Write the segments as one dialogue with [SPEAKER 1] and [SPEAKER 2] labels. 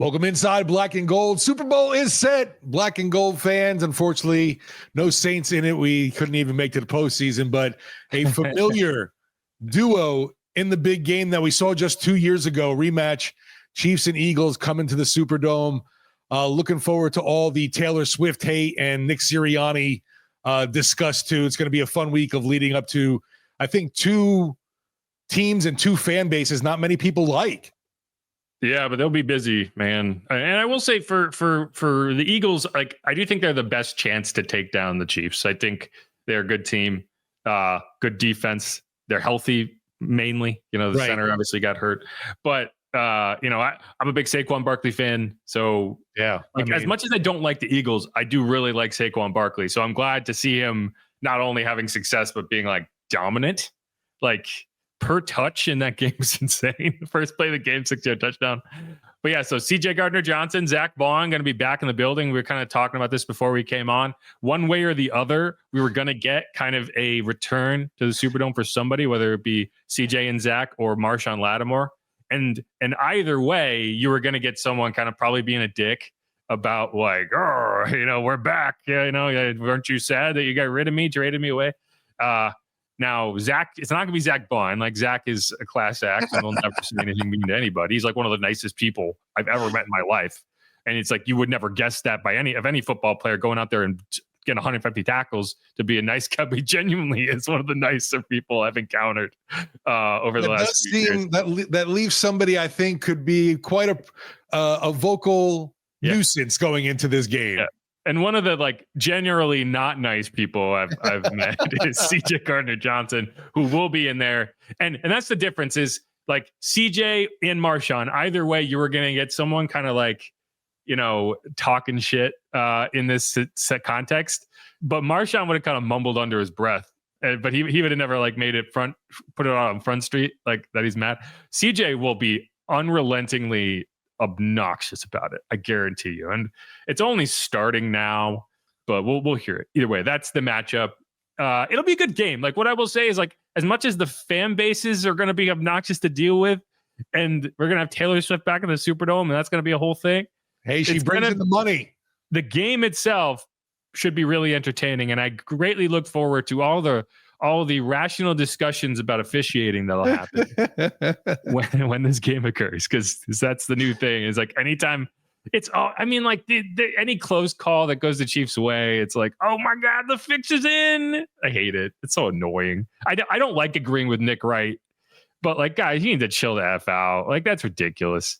[SPEAKER 1] Welcome inside Black and Gold. Super Bowl is set. Black and Gold fans, unfortunately, no Saints in it. We couldn't even make to the postseason, but a familiar duo in the big game that we saw just 2 years ago, rematch, Chiefs and Eagles coming to the Superdome. Looking forward to all the Taylor Swift hate and Nick Sirianni discuss too. It's going to be a fun week of leading up to, I think, two teams and two fan bases not many people like.
[SPEAKER 2] Yeah, but they'll be busy, man. And I will say for the Eagles, like I do think they're the best chance to take down the Chiefs. I think they're a good team, good defense. They're healthy mainly. You know, the center obviously got hurt, but you know, I'm a big Saquon Barkley fan. So
[SPEAKER 1] yeah,
[SPEAKER 2] like as much as I don't like the Eagles, I do really like Saquon Barkley. So I'm glad to see him not only having success but being like dominant, like. Per touch in that game is insane. First play of the game, 6-yard touchdown. But yeah, so CJ Gardner-Johnson, Zach Baun going to be back in the building. We were kind of talking about this before we came on. One way or the other, we were going to get kind of a return to the Superdome for somebody, whether it be CJ and Zach or Marshawn Lattimore. And either way, you were going to get someone kind of probably being a dick about like, oh, you know, we're back. Yeah, you know, weren't you sad that you got rid of me, traded me away? Now, Zach, it's not going to be Zach Baun. Like, Zach is a class act and will never say anything mean to anybody. He's like one of the nicest people I've ever met in my life. And it's like you would never guess that by any football player going out there and getting 150 tackles to be a nice guy. He genuinely is one of the nicer people I've encountered over the last few years.
[SPEAKER 1] That leaves somebody I think could be quite a vocal nuisance going into this game.
[SPEAKER 2] Yeah. And one of the like generally not nice people I've met is CJ Gardner-Johnson, who will be in there. And that's the difference is like CJ and Marshawn, either way, you were going to get someone kind of like, you know, talking shit in this set context. But Marshawn would have kind of mumbled under his breath. But he would have never like put it on Front Street like that he's mad. CJ will be unrelentingly obnoxious about it, I guarantee you. And it's only starting now, but we'll hear it. Either way, that's the matchup. It'll be a good game. Like what I will say is like as much as the fan bases are going to be obnoxious to deal with, and we're going to have Taylor Swift back in the Superdome, and that's going to be a whole thing.
[SPEAKER 1] Hey, she brings in the money.
[SPEAKER 2] The game itself should be really entertaining, and I greatly look forward to all the rational discussions about officiating that'll happen when this game occurs, because that's the new thing. Is like anytime it's all. I mean, like any close call that goes the Chiefs' way, it's like, oh my god, the fix is in. I hate it. It's so annoying. I don't like agreeing with Nick Wright, but like, guys, you need to chill the F out. Like that's ridiculous.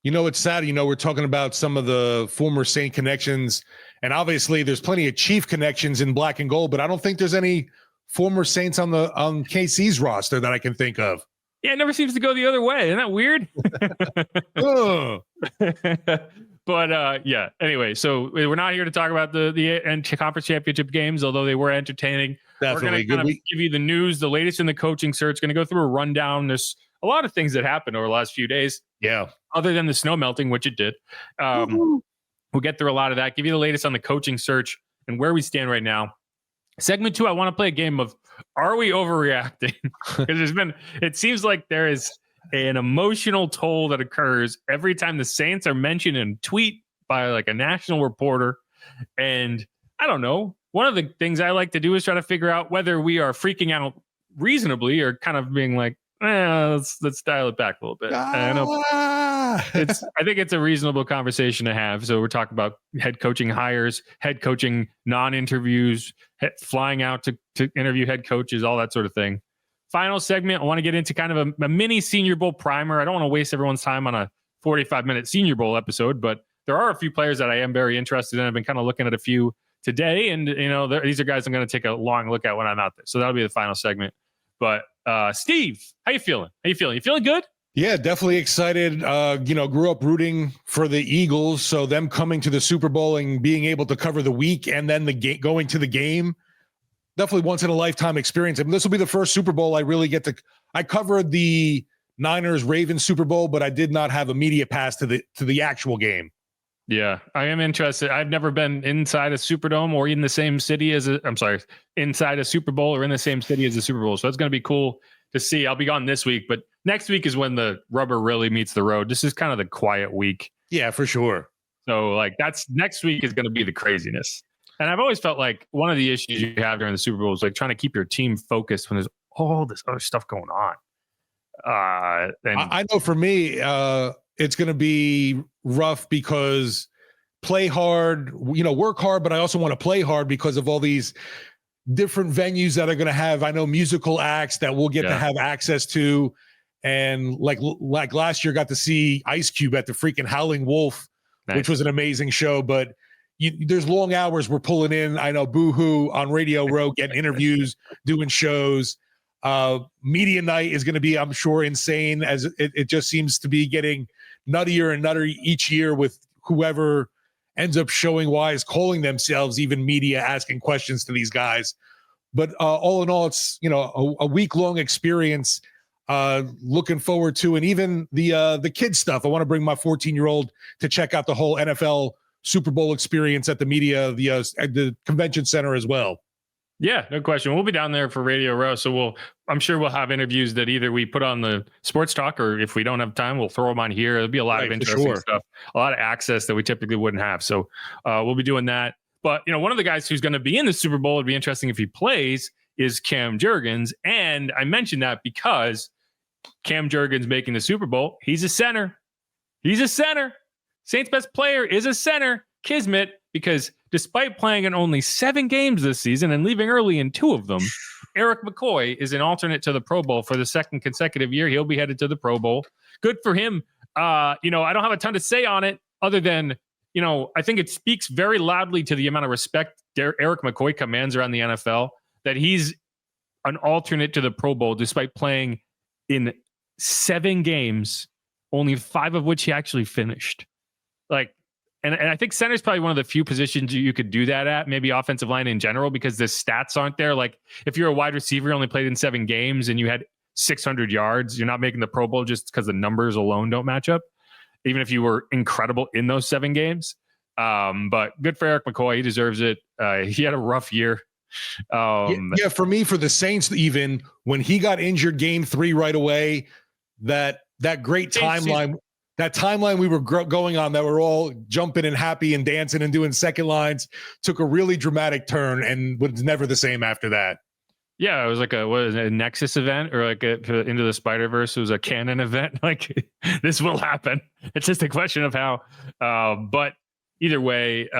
[SPEAKER 1] You know, it's sad. You know, we're talking about some of the former Saint connections, and obviously there's plenty of Chief connections in Black and Gold, but I don't think there's any former Saints on KC's roster that I can think of.
[SPEAKER 2] Yeah, it never seems to go the other way. Isn't that weird? But yeah. Anyway, so we're not here to talk about the conference championship games, although they were entertaining.
[SPEAKER 1] Definitely.
[SPEAKER 2] We're going to give you the news, the latest in the coaching search. Going to go through a rundown. There's a lot of things that happened over the last few days.
[SPEAKER 1] Yeah.
[SPEAKER 2] Other than the snow melting, which it did. We'll get through a lot of that. Give you the latest on the coaching search and where we stand right now. Segment 2, I want to play a game of Are We Overreacting? Because it seems like there is an emotional toll that occurs every time the Saints are mentioned in a tweet by like a national reporter. And I don't know. One of the things I like to do is try to figure out whether we are freaking out reasonably or kind of being like, let's dial it back a little bit. I think it's a reasonable conversation to have. So we're talking about head coaching hires, head coaching non-interviews, flying out to interview head coaches, all that sort of thing. Final segment, I want to get into kind of a mini Senior Bowl primer. I don't want to waste everyone's time on a 45-minute Senior Bowl episode, but there are a few players that I am very interested in. I've been kind of looking at a few today, and you know, these are guys I'm going to take a long look at when I'm out there. So that'll be the final segment. But Steve, how you feeling? You feeling good?
[SPEAKER 1] Yeah, definitely excited. Grew up rooting for the Eagles, so them coming to the Super Bowl and being able to cover the week and then going to the game, definitely once in a lifetime experience. I mean, this will be the first Super Bowl I really get to. I covered the Niners Ravens Super Bowl, but I did not have a media pass to the actual game.
[SPEAKER 2] Yeah, I am interested. I've never been inside a Superdome or in the same city inside a Super Bowl or in the same city as a Super Bowl. So it's going to be cool to see. I'll be gone this week, but next week is when the rubber really meets the road. This is kind of the quiet week.
[SPEAKER 1] Yeah, for sure.
[SPEAKER 2] So like that's next week is going to be the craziness. And I've always felt like one of the issues you have during the Super Bowl is like trying to keep your team focused when there's all this other stuff going on. And
[SPEAKER 1] I know for me, it's going to be rough because play hard, work hard, but I also want to play hard because of all these different venues that are going to have, I know, musical acts that we'll get to have access to. And like last year, got to see Ice Cube at the freaking Howling Wolf, which was an amazing show. But there's long hours we're pulling in. I know Boohoo on Radio Row, getting interviews, doing shows. Media night is going to be, I'm sure, insane, as it just seems to be getting nuttier and nuttier each year with whoever ends up showing wise, calling themselves even media, asking questions to these guys. But all in all, it's a week-long experience. Looking forward to, and even the kid stuff. I want to bring my 14-year-old to check out the whole NFL Super Bowl experience at the at the convention center as well.
[SPEAKER 2] Yeah, no question. We'll be down there for Radio Row, so I'm sure we'll have interviews that either we put on the Sports Talk, or if we don't have time, we'll throw them on here. There'll be a lot of interesting stuff, a lot of access that we typically wouldn't have. So we'll be doing that. But one of the guys who's going to be in the Super Bowl, it'd be interesting if he plays, is Cam Jurgens. And I mentioned that because Cam Jurgens making the Super Bowl, he's a center. He's a center. Saints' best player is a center, Kismet, because despite playing in only 7 games this season and leaving early in 2 of them, Erik McCoy is an alternate to the Pro Bowl for the 2nd consecutive year. He'll be headed to the Pro Bowl. Good for him. I don't have a ton to say on it other than, I think it speaks very loudly to the amount of respect Erik McCoy commands around the NFL that he's an alternate to the Pro Bowl despite playing in 7 games, only 5 of which he actually finished. And I think center is probably one of the few positions you could do that at, maybe offensive line in general, because the stats aren't there. Like if you're a wide receiver, you only played in 7 games and you had 600 yards, you're not making the Pro Bowl just because the numbers alone don't match up, even if you were incredible in those 7 games. But good for Erik McCoy. He deserves it. He had a rough year.
[SPEAKER 1] For me, for the Saints, even when he got injured game 3 right away, that great timeline. That timeline we were going on, that we're all jumping and happy and dancing and doing second lines, took a really dramatic turn and was never the same after that.
[SPEAKER 2] Yeah, it was like a Nexus event, or like Into the Spider-Verse. It was a canon event. Like this will happen. It's just a question of how. But either way,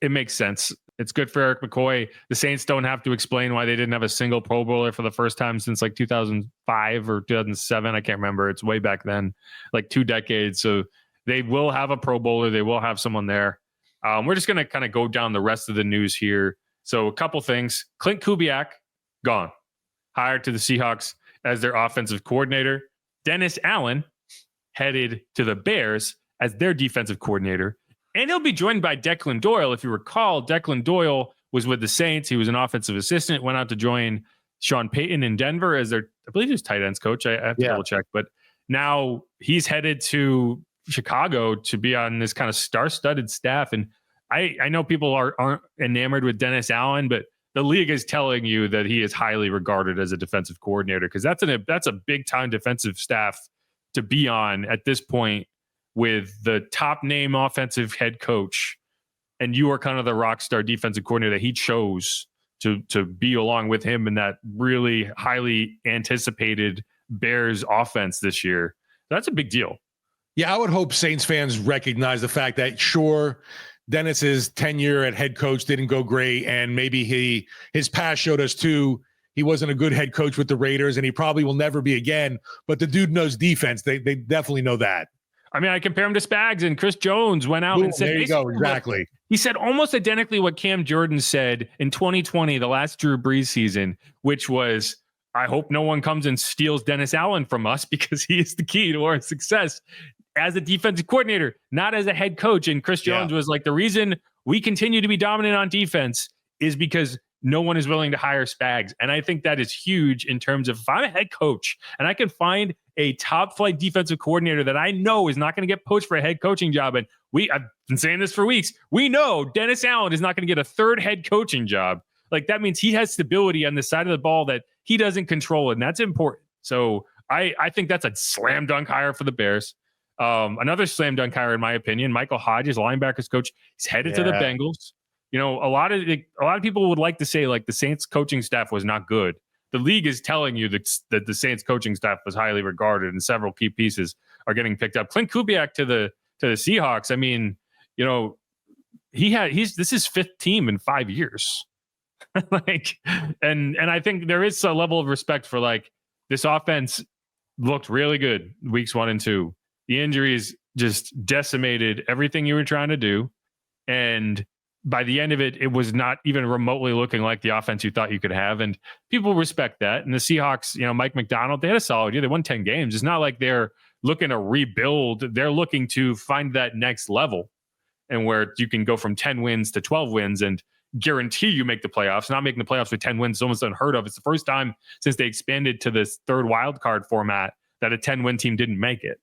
[SPEAKER 2] it makes sense. It's good for Erik McCoy. The Saints don't have to explain why they didn't have a single Pro Bowler for the first time since like 2005 or 2007. I can't remember. It's way back then, like 2 decades. So they will have a Pro Bowler. They will have someone there. We're just going to kind of go down the rest of the news here. So a couple things. Clint Kubiak, gone. Hired to the Seahawks as their offensive coordinator. Dennis Allen headed to the Bears as their defensive coordinator. And he'll be joined by Declan Doyle. If you recall, Declan Doyle was with the Saints. He was an offensive assistant, went out to join Sean Payton in Denver as their, I believe he was tight ends coach. I have to double check. But now he's headed to Chicago to be on this kind of star-studded staff. And I know people aren't enamored with Dennis Allen, but the league is telling you that he is highly regarded as a defensive coordinator, because that's a big-time defensive staff to be on at this point, with the top name offensive head coach, and you are kind of the rock star defensive coordinator that he chose to be along with him in that really highly anticipated Bears offense this year. That's a big deal.
[SPEAKER 1] Yeah, I would hope Saints fans recognize the fact that, sure, Dennis's tenure at head coach didn't go great, and maybe his past showed us too he wasn't a good head coach with the Raiders, and he probably will never be again. But the dude knows defense. They definitely know that.
[SPEAKER 2] I mean, I compare him to Spags, and Chris Jones went out and said,
[SPEAKER 1] there you go, exactly.
[SPEAKER 2] He said almost identically what Cam Jordan said in 2020, the last Drew Brees season, which was, I hope no one comes and steals Dennis Allen from us, because he is the key to our success as a defensive coordinator, not as a head coach. And Chris Jones was like, the reason we continue to be dominant on defense is because no one is willing to hire Spags. And I think that is huge in terms of, if I'm a head coach and I can find a top flight defensive coordinator that I know is not going to get poached for a head coaching job. And I've been saying this for weeks. We know Dennis Allen is not going to get a 3rd head coaching job. Like, that means he has stability on the side of the ball that he doesn't control. And that's important. So I think that's a slam dunk hire for the Bears. Another slam dunk hire, in my opinion, Michael Hodges, linebackers coach, he's headed to the Bengals. You know, a lot of people would like to say like the Saints coaching staff was not good. The league is telling you that the Saints coaching staff was highly regarded, and several key pieces are getting picked up. Clint Kubiak to the Seahawks. I mean, you know, this is fifth team in 5 years. Like, and I think there is a level of respect for like this offense looked really good weeks 1 and 2. The injuries just decimated everything you were trying to do, and by the end of it, it was not even remotely looking like the offense you thought you could have. And people respect that. And the Seahawks, you know, Mike McDonald, they had a solid year. They won 10 games. It's not like they're looking to rebuild. They're looking to find that next level, and where you can go from 10 wins to 12 wins and guarantee you make the playoffs. Not making the playoffs with 10 wins is almost unheard of. It's the first time since they expanded to this third wild card format that a 10-win team didn't make it.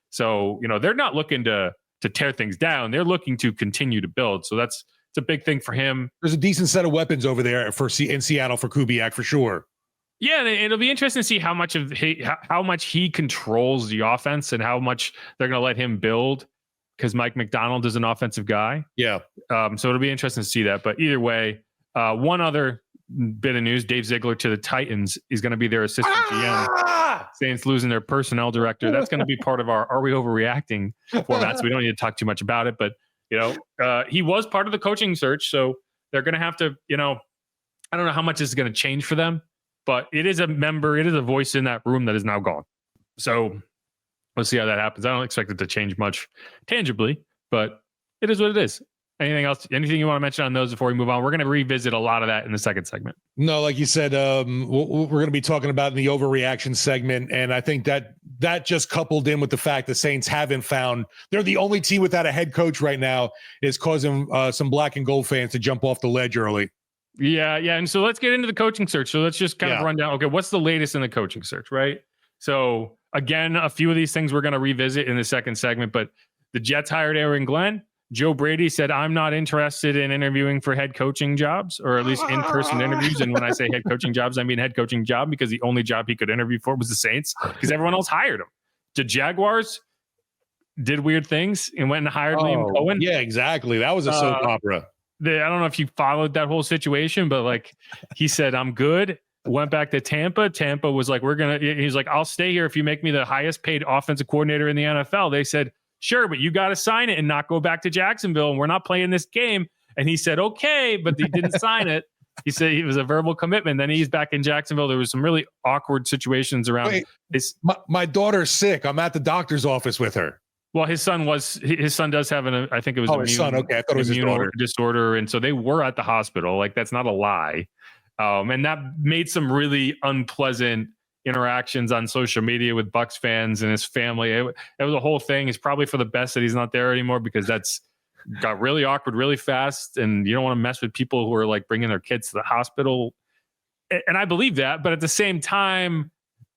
[SPEAKER 2] So, you know, they're not looking to tear things down. They're looking to continue to build. So it's a big thing for him.
[SPEAKER 1] There's a decent set of weapons over there in Seattle for Kubiak for sure.
[SPEAKER 2] Yeah, and it'll be interesting to see how much he controls the offense and how much they're going to let him build, because Mike McDonald is an offensive guy.
[SPEAKER 1] Yeah.
[SPEAKER 2] So it'll be interesting to see that. But either way, one other bit of news: Dave Ziegler to the Titans is going to be their assistant GM. Saints losing their personnel director. That's going to be part of our "Are we overreacting?" format. So we don't need to talk too much about it, but. You know, he was part of the coaching search, so they're going to have to, you know, I don't know how much this is going to change for them, but it is a voice in that room that is now gone. So we'll see how that happens. I don't expect it to change much tangibly, but it is what it is. Anything else? Anything you want to mention on those before we move on? We're going to revisit a lot of that in the second segment.
[SPEAKER 1] No, like you said, we're going to be talking about in the overreaction segment, and I think that just coupled in with the fact the Saints haven't found, they're the only team without a head coach right now, is causing some black and gold fans to jump off the ledge early.
[SPEAKER 2] Yeah. And so let's get into the coaching search. So let's just kind of run down. Okay, what's the latest in the coaching search, right? So again, a few of these things we're going to revisit in the second segment, but the Jets hired Aaron Glenn. Joe Brady said, I'm not interested in interviewing for head coaching jobs, or at least in-person interviews. And when I say head coaching jobs, I mean head coaching job, because the only job he could interview for was the Saints, because everyone else hired him. The Jaguars did weird things and went and hired Liam Cohen.
[SPEAKER 1] Yeah, exactly. That was a soap opera.
[SPEAKER 2] I don't know if you followed that whole situation, but like he said, I'm good. Went back to Tampa. Tampa was like, he's like, I'll stay here if you make me the highest paid offensive coordinator in the NFL. They said, sure, but you got to sign it and not go back to Jacksonville, and we're not playing this game. And he said, okay, but he didn't sign it. He said it was a verbal commitment. Then he's back in Jacksonville. There was some really awkward situations around.
[SPEAKER 1] My daughter's sick. I'm at the doctor's office with her.
[SPEAKER 2] Well, his son does have I think it was
[SPEAKER 1] his son. Okay, I thought it was his daughter.
[SPEAKER 2] Disorder. And so they were at the hospital. Like, that's not a lie. And that made some really unpleasant interactions on social media with Bucs fans and his family. It was a whole thing. It's probably for the best that he's not there anymore, because that's got really awkward really fast, and you don't want to mess with people who are like bringing their kids to the hospital. And I believe that, but at the same time,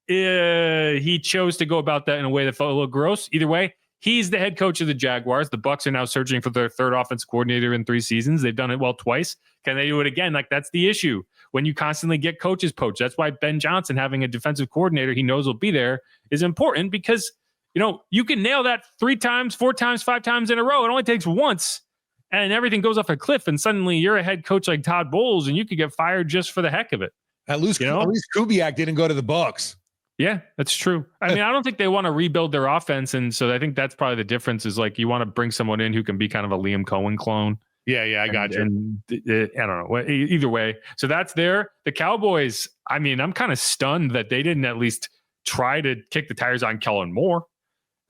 [SPEAKER 2] he chose to go about that in a way that felt a little gross. Either way, he's the head coach of the Jaguars. The Bucs are now searching for their third offensive coordinator in 3 seasons. They've done it well twice. Can they do it again? Like, that's the issue. When you constantly get coaches poached, that's why Ben Johnson having a defensive coordinator he knows will be there is important, because, you know, you can nail that 3 times, 4 times, 5 times in a row. It only takes once, and everything goes off a cliff, and suddenly you're a head coach like Todd Bowles, and you could get fired just for the heck of it.
[SPEAKER 1] At least Kubiak didn't go to the Bucs.
[SPEAKER 2] Yeah, that's true. I mean, I don't think they want to rebuild their offense, and so I think that's probably the difference. Is like, you want to bring someone in who can be kind of a Liam Cohen clone.
[SPEAKER 1] Yeah, I got you.
[SPEAKER 2] And I don't know. Either way, so that's there. The Cowboys, I mean, I'm kind of stunned that they didn't at least try to kick the tires on Kellen Moore.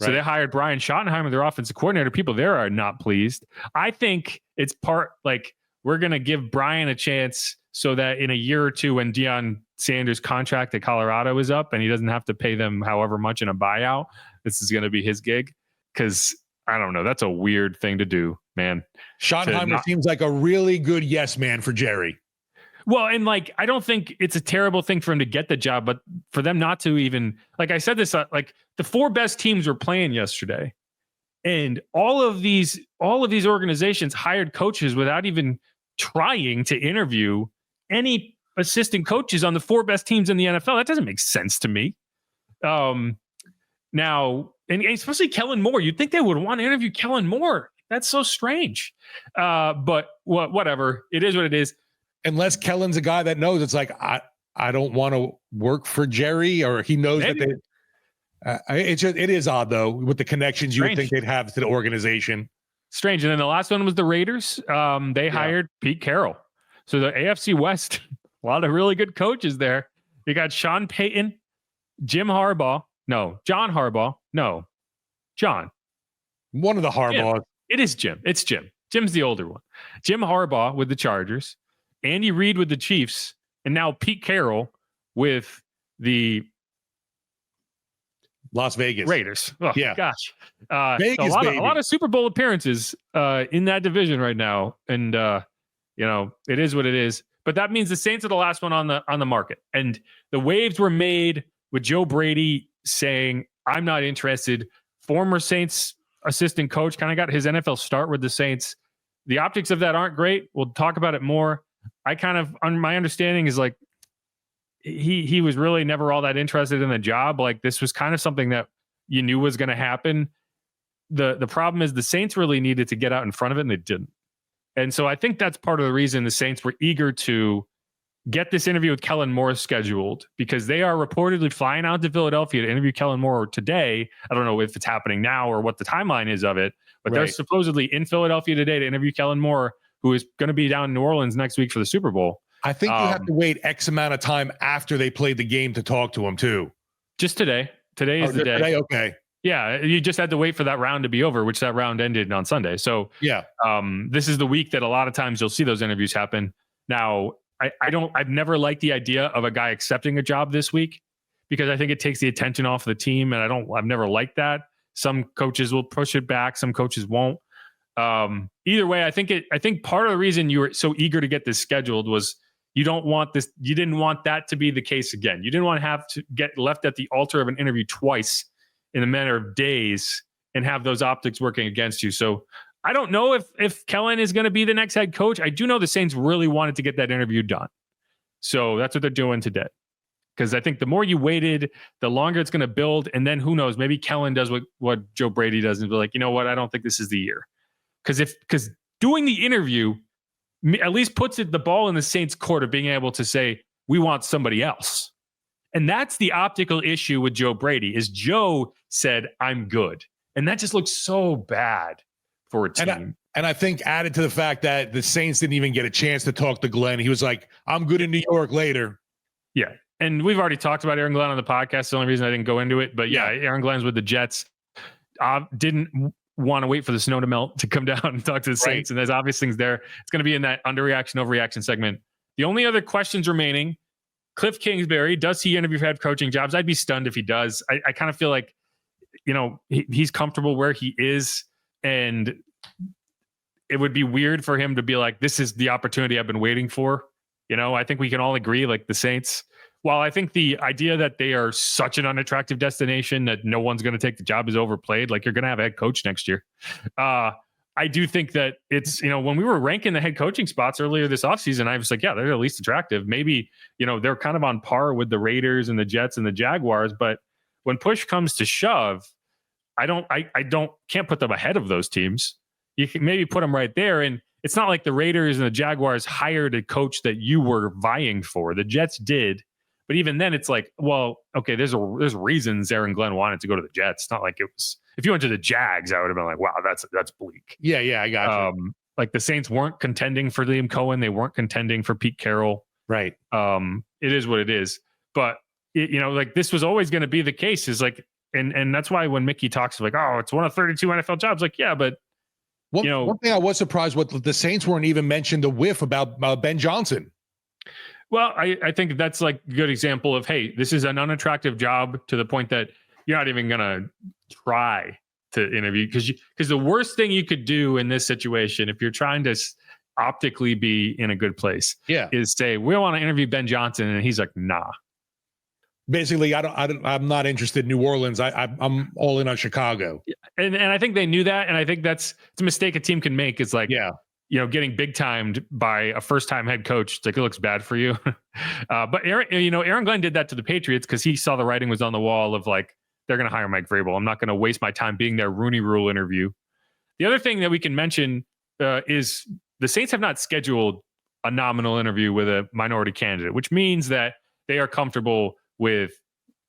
[SPEAKER 2] Right. So they hired Brian Schottenheimer, their offensive coordinator. People there are not pleased. I think it's part like, we're going to give Brian a chance so that in a year or two, when Deion Sanders' contract at Colorado is up and he doesn't have to pay them however much in a buyout, this is going to be his gig. Because I don't know, that's a weird thing to do, man.
[SPEAKER 1] Schottenheimer seems like a really good yes man for Jerry.
[SPEAKER 2] Well, and like, I don't think it's a terrible thing for him to get the job, but for them not to even, like I said this, like the 4 best teams were playing yesterday, and all of these organizations hired coaches without even trying to interview any assistant coaches on the 4 best teams in the NFL. That doesn't make sense to me. Now, and especially Kellen Moore, you'd think they would want to interview Kellen Moore. That's so strange. But whatever. It is what it is.
[SPEAKER 1] Unless Kellen's a guy that knows it's like, I don't want to work for Jerry, or he knows that it is odd though, with the connections you would think they'd have to the organization.
[SPEAKER 2] Strange. And then the last one was the Raiders. They hired Pete Carroll. So the AFC West, a lot of really good coaches there. You got Sean Payton, John Harbaugh.
[SPEAKER 1] One of the Harbaughs.
[SPEAKER 2] It is Jim. It's Jim. Jim's the older one. Jim Harbaugh with the Chargers, Andy Reid with the Chiefs, and now Pete Carroll with the
[SPEAKER 1] Las Vegas
[SPEAKER 2] Raiders. Oh, yeah. Gosh.
[SPEAKER 1] Vegas,
[SPEAKER 2] a lot of Super Bowl appearances in that division right now. And, it is what it is. But that means the Saints are the last one on the market. And the waves were made with Joe Brady saying, I'm not interested. Former Saints assistant coach kind of got his NFL start with the Saints. The optics of that aren't great. We'll talk about it more. My understanding is like he was really never all that interested in the job. Like this was kind of something that you knew was going to happen. The problem is the Saints really needed to get out in front of it, and they didn't. And so I think that's part of the reason the Saints were eager to get this interview with Kellen Moore scheduled, because they are reportedly flying out to Philadelphia to interview Kellen Moore today. I don't know if it's happening now or what the timeline is of it, but they're supposedly in Philadelphia today to interview Kellen Moore, who is going to be down in New Orleans next week for the Super Bowl.
[SPEAKER 1] I think you have to wait X amount of time after they played the game to talk to him too.
[SPEAKER 2] Just today. Today is the day.
[SPEAKER 1] Today, okay.
[SPEAKER 2] Yeah, you just had to wait for that round to be over, which that round ended on Sunday. So this is the week that a lot of times you'll see those interviews happen. Now, I've never liked the idea of a guy accepting a job this week, because I think it takes the attention off the team, and I've never liked that. Some coaches will push it back, some coaches won't. Either way, I think part of the reason you were so eager to get this scheduled was you didn't want that to be the case again. You didn't want to have to get left at the altar of an interview twice in a matter of days and have those optics working against you. So I don't know if Kellen is going to be the next head coach. I do know the Saints really wanted to get that interview done. So that's what they're doing today. Because I think the more you waited, the longer it's going to build. And then who knows, maybe Kellen does what Joe Brady does and be like, you know what, I don't think this is the year. Because doing the interview at least puts the ball in the Saints' court of being able to say, we want somebody else. And that's the optical issue with Joe Brady, is Joe said, I'm good. And that just looks so bad for a team.
[SPEAKER 1] And I think added to the fact that the Saints didn't even get a chance to talk to Glenn. He was like, I'm good in New York later.
[SPEAKER 2] Yeah. And we've already talked about Aaron Glenn on the podcast. The only reason I didn't go into it. But yeah, Aaron Glenn's with the Jets. Didn't want to wait for the snow to melt to come down and talk to the Saints. And there's obvious things there. It's going to be in that underreaction, overreaction segment. The only other questions remaining, Cliff Kingsbury, does he interview for head coaching jobs? I'd be stunned if he does. I kind of feel like, he's comfortable where he is. And it would be weird for him to be like, this is the opportunity I've been waiting for. I think we can all agree, like the Saints, while I think the idea that they are such an unattractive destination that no one's going to take the job is overplayed. Like, you're going to have a head coach next year. I do think that it's, when we were ranking the head coaching spots earlier this offseason, I was like, yeah, they're the least attractive. Maybe, they're kind of on par with the Raiders and the Jets and the Jaguars. But when push comes to shove, can't put them ahead of those teams. You can maybe put them right there. And it's not like the Raiders and the Jaguars hired a coach that you were vying for. The Jets did. But even then, it's like, well, okay, there's reasons Aaron Glenn wanted to go to the Jets. It's not like it was, if you went to the Jags, I would have been like, wow, that's bleak.
[SPEAKER 1] Yeah, I got you.
[SPEAKER 2] Like the Saints weren't contending for Liam Cohen. They weren't contending for Pete Carroll.
[SPEAKER 1] Right.
[SPEAKER 2] It is what it is. But, like this was always going to be the case, is like, and that's why when Mickey talks like, oh, it's one of 32 NFL jobs, like, yeah, but
[SPEAKER 1] one thing I was surprised with, the Saints weren't even mentioned the whiff about Ben Johnson.
[SPEAKER 2] Well, I think that's like a good example of, hey, this is an unattractive job to the point that you're not even going to try to interview, because the worst thing you could do in this situation, if you're trying to optically be in a good place, is say, we want to interview Ben Johnson. And he's like, nah.
[SPEAKER 1] Basically, I'm not interested in New Orleans. I'm all in on Chicago.
[SPEAKER 2] And I think they knew that. And I think it's a mistake a team can make. It's like, getting big timed by a first time head coach. It's like, it looks bad for you. But Aaron Glenn did that to the Patriots because he saw the writing was on the wall of like, they're going to hire Mike Vrabel. I'm not going to waste my time being their Rooney Rule interview. The other thing that we can mention is the Saints have not scheduled a nominal interview with a minority candidate, which means that they are comfortable with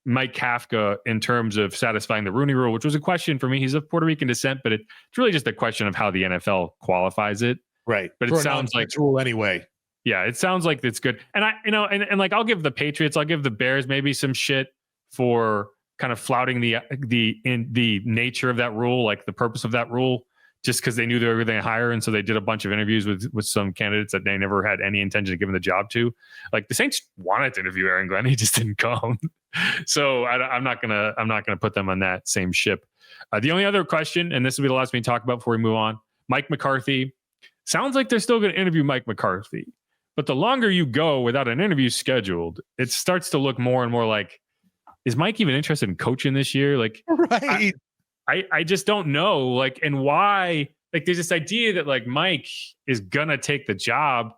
[SPEAKER 2] Mike Kafka in terms of satisfying the Rooney Rule, which was a question for me. He's of Puerto Rican descent, but it's really just a question of how the NFL qualifies it.
[SPEAKER 1] Right.
[SPEAKER 2] But it sounds like
[SPEAKER 1] rule anyway.
[SPEAKER 2] Yeah, it sounds like it's good. And and like, I'll give the Patriots, I'll give the Bears maybe some shit for kind of flouting the nature of that rule, like the purpose of that rule, just because they knew they were going to hire. And so they did a bunch of interviews with some candidates that they never had any intention of giving the job to. Like the Saints wanted to interview Aaron Glenn. He just didn't come. So I'm not gonna put them on that same ship. The only other question, and this will be the last we talk about before we move on, Mike McCarthy. Sounds like they're still going to interview Mike McCarthy. But the longer you go without an interview scheduled, it starts to look more and more like, is Mike even interested in coaching this year? Like,
[SPEAKER 1] right.
[SPEAKER 2] I just don't know, like, and why, like, there's this idea that like Mike is gonna take the job,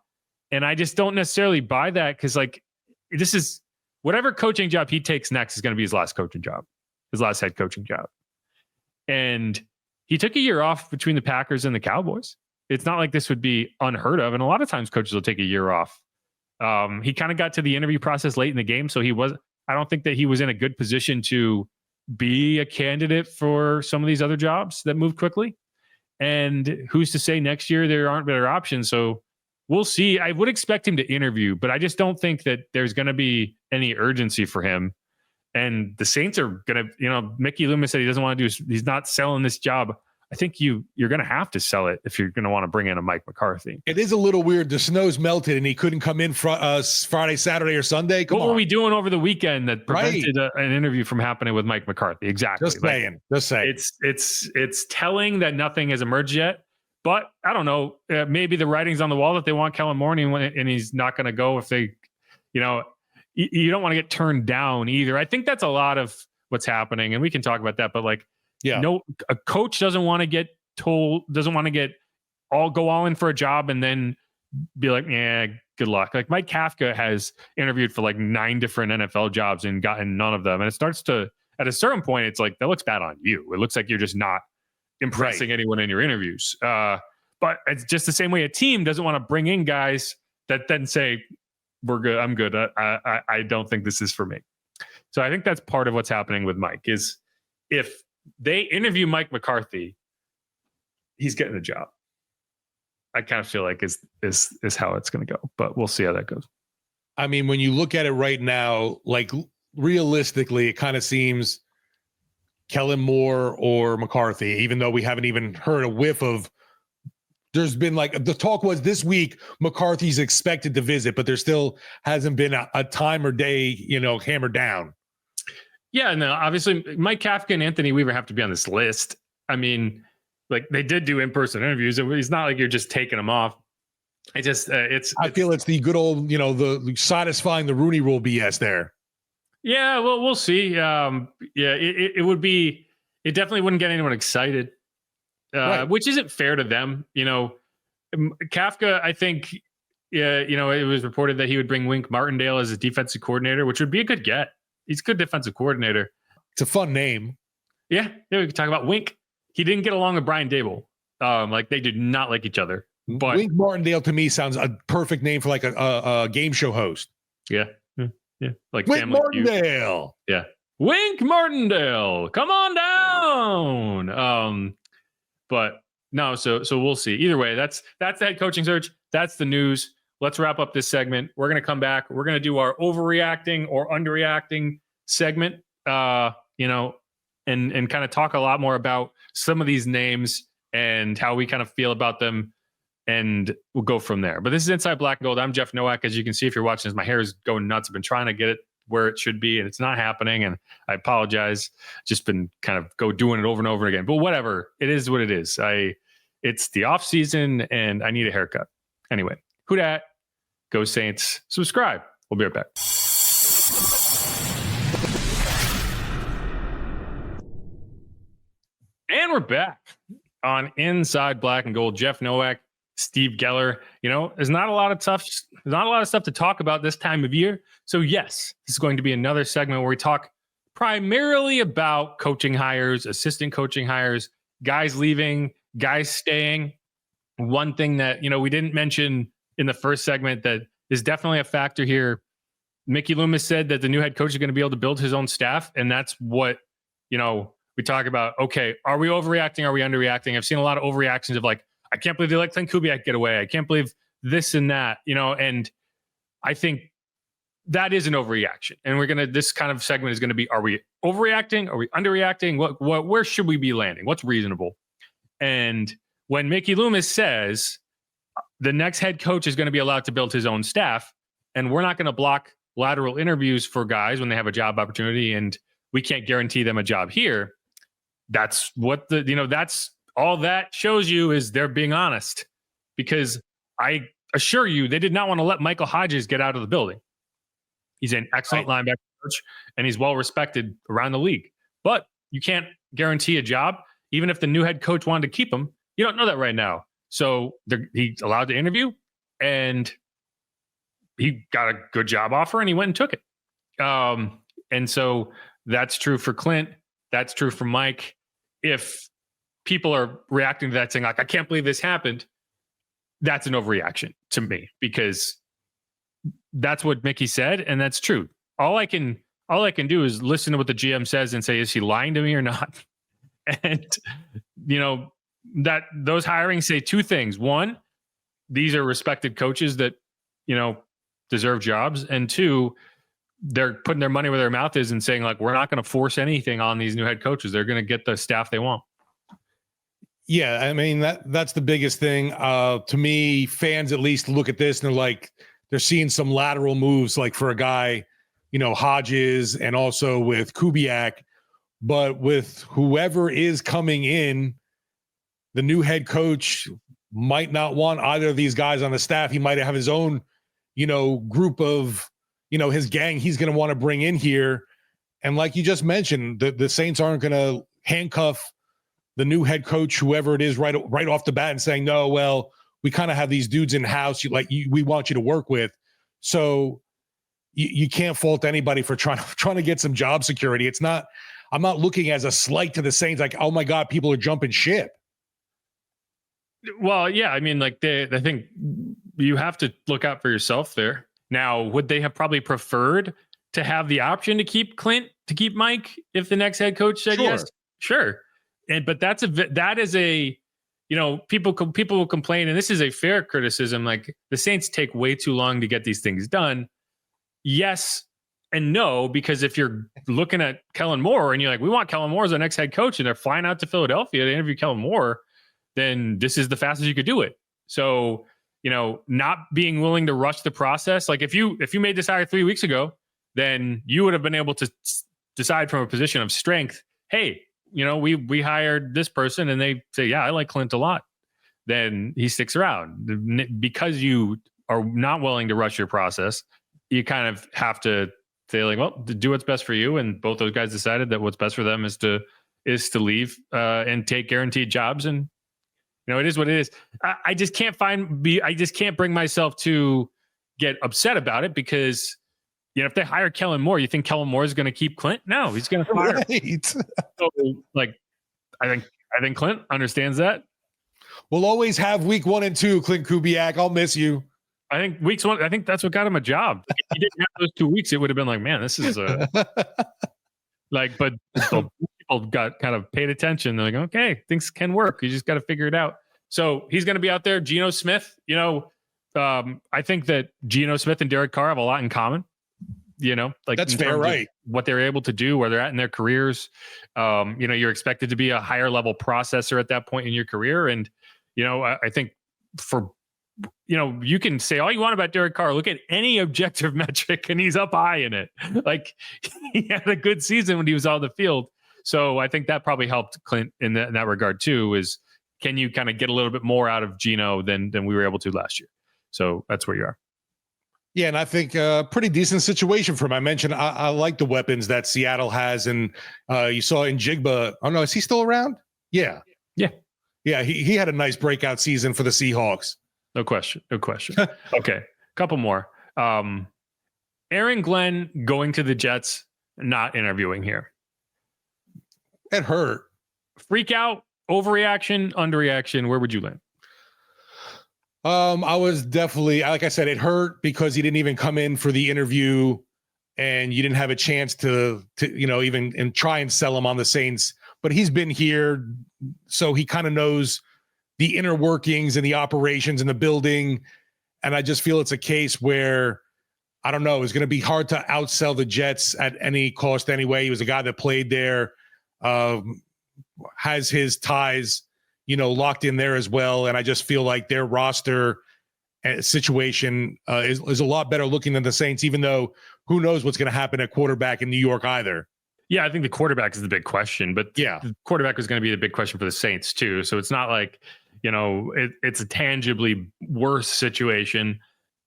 [SPEAKER 2] and I just don't necessarily buy that, because like, this is whatever coaching job he takes next is going to be his last coaching job, his last head coaching job. And he took a year off between the Packers and the Cowboys. It's not like this would be unheard of, and a lot of times coaches will take a year off. He kind of got to the interview process late in the game, so I don't think that he was in a good position to be a candidate for some of these other jobs that move quickly. And who's to say next year there aren't better options? So we'll see. I would expect him to interview, but I just don't think that there's going to be any urgency for him. And the Saints are going to, Mickey Loomis said he doesn't want to he's not selling this job. I think you're going to have to sell it if you're going to want to bring in a Mike McCarthy.
[SPEAKER 1] It is a little weird. The snow's melted and he couldn't come in Friday, Saturday, or Sunday.
[SPEAKER 2] What were we doing over the weekend that prevented an interview from happening with Mike McCarthy? Exactly.
[SPEAKER 1] Just saying.
[SPEAKER 2] It's telling that nothing has emerged yet. But I don't know. Maybe the writing's on the wall that they want Kellen Moore, and he's not going to go if they, you don't want to get turned down either. I think that's a lot of what's happening, and we can talk about that. But like, no, a coach doesn't want to get told, doesn't want to go all in for a job and then be like, yeah, good luck. Like Mike Kafka has interviewed for like 9 different NFL jobs and gotten none of them. And it starts to, at a certain point, it's like, that looks bad on you. It looks like you're just not impressing anyone in your interviews. But it's just the same way a team doesn't want to bring in guys that then say, we're good, I'm good. I don't think this is for me. So I think that's part of what's happening with Mike is if they interview Mike McCarthy, he's getting the job. I kind of feel like is how it's going to go, but we'll see how that goes.
[SPEAKER 1] I mean, when you look at it right now, like realistically, it kind of seems Kellen Moore or McCarthy, even though we haven't even heard a whiff of. There's been like the talk was this week, McCarthy's expected to visit, but there still hasn't been a time or day, hammered down. Yeah, no, obviously Mike Kafka and Anthony Weaver have to be on this list. I mean, like they did do in-person interviews. It's not like you're just taking them off. I feel it's the good old, the satisfying the Rooney Rule BS there. Yeah, well, we'll see. It would be, it definitely wouldn't get anyone excited, right. Which isn't fair to them. Kafka, I think, it was reported that he would bring Wink Martindale as a defensive coordinator, which would be a good get. He's a good defensive coordinator. It's a fun name. Yeah, we could talk about Wink. He didn't get along with Brian Dable. Like they did not like each other. But Wink Martindale to me sounds a perfect name for like a game show host. Yeah. Like Wink Martindale. Yeah. Wink Martindale. Come on down. But no, so we'll see. Either way, that's the head coaching search. That's the news. Let's wrap up this segment. We're going to come back. We're going to do our overreacting or underreacting segment, and kind of talk a lot more about some of these names and how we kind of feel about them. And we'll go from there. But this is Inside Black and Gold. I'm Jeff Nowak. As you can see, if you're watching this, my hair is going nuts. I've been trying to get it where it should be, and it's not happening. And I apologize. Just been kind of doing it over and over again. But whatever. It is what it is. It's the off season, and I need a haircut. Anyway, who dat? Go Saints. Subscribe. We'll be right back. And we're back on Inside Black and Gold. Jeff Nowak
[SPEAKER 2] Steve Geller. There's not a lot of stuff to talk about this time of year. So yes, this is going to be another segment where we talk primarily about coaching hires, assistant coaching hires, guys leaving, guys staying. One thing that, we didn't mention in the first segment that is definitely a factor here. Mickey Loomis said that the new head coach is going to be able to build his own staff. And that's what, we talk about. Okay, are we overreacting? Are we underreacting? I've seen a lot of overreactions of like, I can't believe they let Clint Kubiak get away. I can't believe this and that, and I think that is an overreaction. And this kind of segment is going to be, are we overreacting? Are we underreacting? Where should we be landing? What's reasonable? And when Mickey Loomis says the next head coach is going to be allowed to build his own staff, and we're not going to block lateral interviews for guys when they have a job opportunity, and we can't guarantee them a job here. That's what that's all that shows you is they're being honest, because I assure you, they did not want to let Michael Hodges get out of the building. He's an excellent linebacker coach, and he's well respected around the league. But you can't guarantee a job, even if the new head coach wanted to keep him. You don't know that right now. So he's allowed to interview, and he got a good job offer, and he went and took it. And so that's true for Clint. That's true for Mike. If people are reacting to that saying like, I can't believe this happened, that's an overreaction to me, because that's what Mickey said, and that's true. All I can do is listen to what the GM says and say, is he lying to me or not? And that those hirings say two things. One, these are respected coaches that deserve jobs, and two, they're putting their money where their mouth is and saying like, we're not going to force anything on these new head coaches. They're going to get the staff they want.
[SPEAKER 1] Yeah, I mean that's the biggest thing. To me, fans at least look at this and they're like, they're seeing some lateral moves, like for a guy, Hodges, and also with Kubiak. But with whoever is coming in, the new head coach might not want either of these guys on the staff. He might have his own, group of, his gang he's going to want to bring in here. And like you just mentioned, the Saints aren't going to handcuff the new head coach, whoever it is, right off the bat, and saying, no, well, we kind of have these dudes in house. We want you to work with. So you can't fault anybody for trying to get some job security. I'm not looking as a slight to the Saints, like, oh my God, people are jumping ship.
[SPEAKER 2] Well, yeah, I mean, like I think you have to look out for yourself there. Now, would they have probably preferred to have the option to keep Clint, to keep Mike, if the next head coach said yes? Sure. But that is a, people will complain, and this is a fair criticism. Like, the Saints take way too long to get these things done. Yes and no, because if you're looking at Kellen Moore and you're like, we want Kellen Moore as our next head coach, and they're flying out to Philadelphia to interview Kellen Moore, then this is the fastest you could do it. So, not being willing to rush the process. Like if you made this hire 3 weeks ago, then you would have been able to decide from a position of strength. Hey, we hired this person, and they say, yeah, I like Clint a lot. Then he sticks around. Because you are not willing to rush your process, you kind of have to say like, well, do what's best for you. And both those guys decided that what's best for them is to leave and take guaranteed jobs. And it is what it is. I just can't bring myself to get upset about it, because if they hire Kellen Moore, you think Kellen Moore is going to keep Clint? No, he's going to fire. Right. So, like, I think Clint understands that.
[SPEAKER 1] We'll always have week 1 and 2, Clint Kubiak. I'll miss you.
[SPEAKER 2] I think weeks 1. I think that's what got him a job. If he didn't have those 2 weeks, it would have been like, man, this is like. But so people got kind of paid attention. They're like, okay, things can work. You just got to figure it out. So he's going to be out there. Geno Smith. I think that Geno Smith and Derek Carr have a lot in common. Like,
[SPEAKER 1] that's fair, right?
[SPEAKER 2] What they're able to do, where they're at in their careers. You're expected to be a higher level processor at that point in your career. And, I think you can say all you want about Derek Carr. Look at any objective metric, and he's up high in it. Like, he had a good season when he was on the field. So I think that probably helped Clint in that regard too, is can you kind of get a little bit more out of Geno than we were able to last year? So that's where you are.
[SPEAKER 1] Yeah, and I think a pretty decent situation for him. I mentioned I like the weapons that Seattle has, and you saw in Jigba. Oh no, is he still around? Yeah. He had a nice breakout season for the Seahawks.
[SPEAKER 2] No question. Okay. Couple more. Aaron Glenn going to the Jets, not interviewing here.
[SPEAKER 1] It hurt.
[SPEAKER 2] Freak out, overreaction, underreaction. Where would you land?
[SPEAKER 1] I was definitely, like I said, it hurt because he didn't even come in for the interview and you didn't have a chance to even and try and sell him on the Saints. But he's been here, so he kind of knows the inner workings and the operations in the building. And I just feel it's a case where, I don't know, it's going to be hard to outsell the Jets at any cost anyway. He was a guy that played there, has his ties, locked in there as well. And I just feel like their roster situation is a lot better looking than the Saints, even though who knows what's going to happen at quarterback in New York either.
[SPEAKER 2] Yeah, I think the quarterback is the big question, but
[SPEAKER 1] yeah,
[SPEAKER 2] the quarterback is going to be the big question for the Saints too. So it's not like, it's a tangibly worse situation.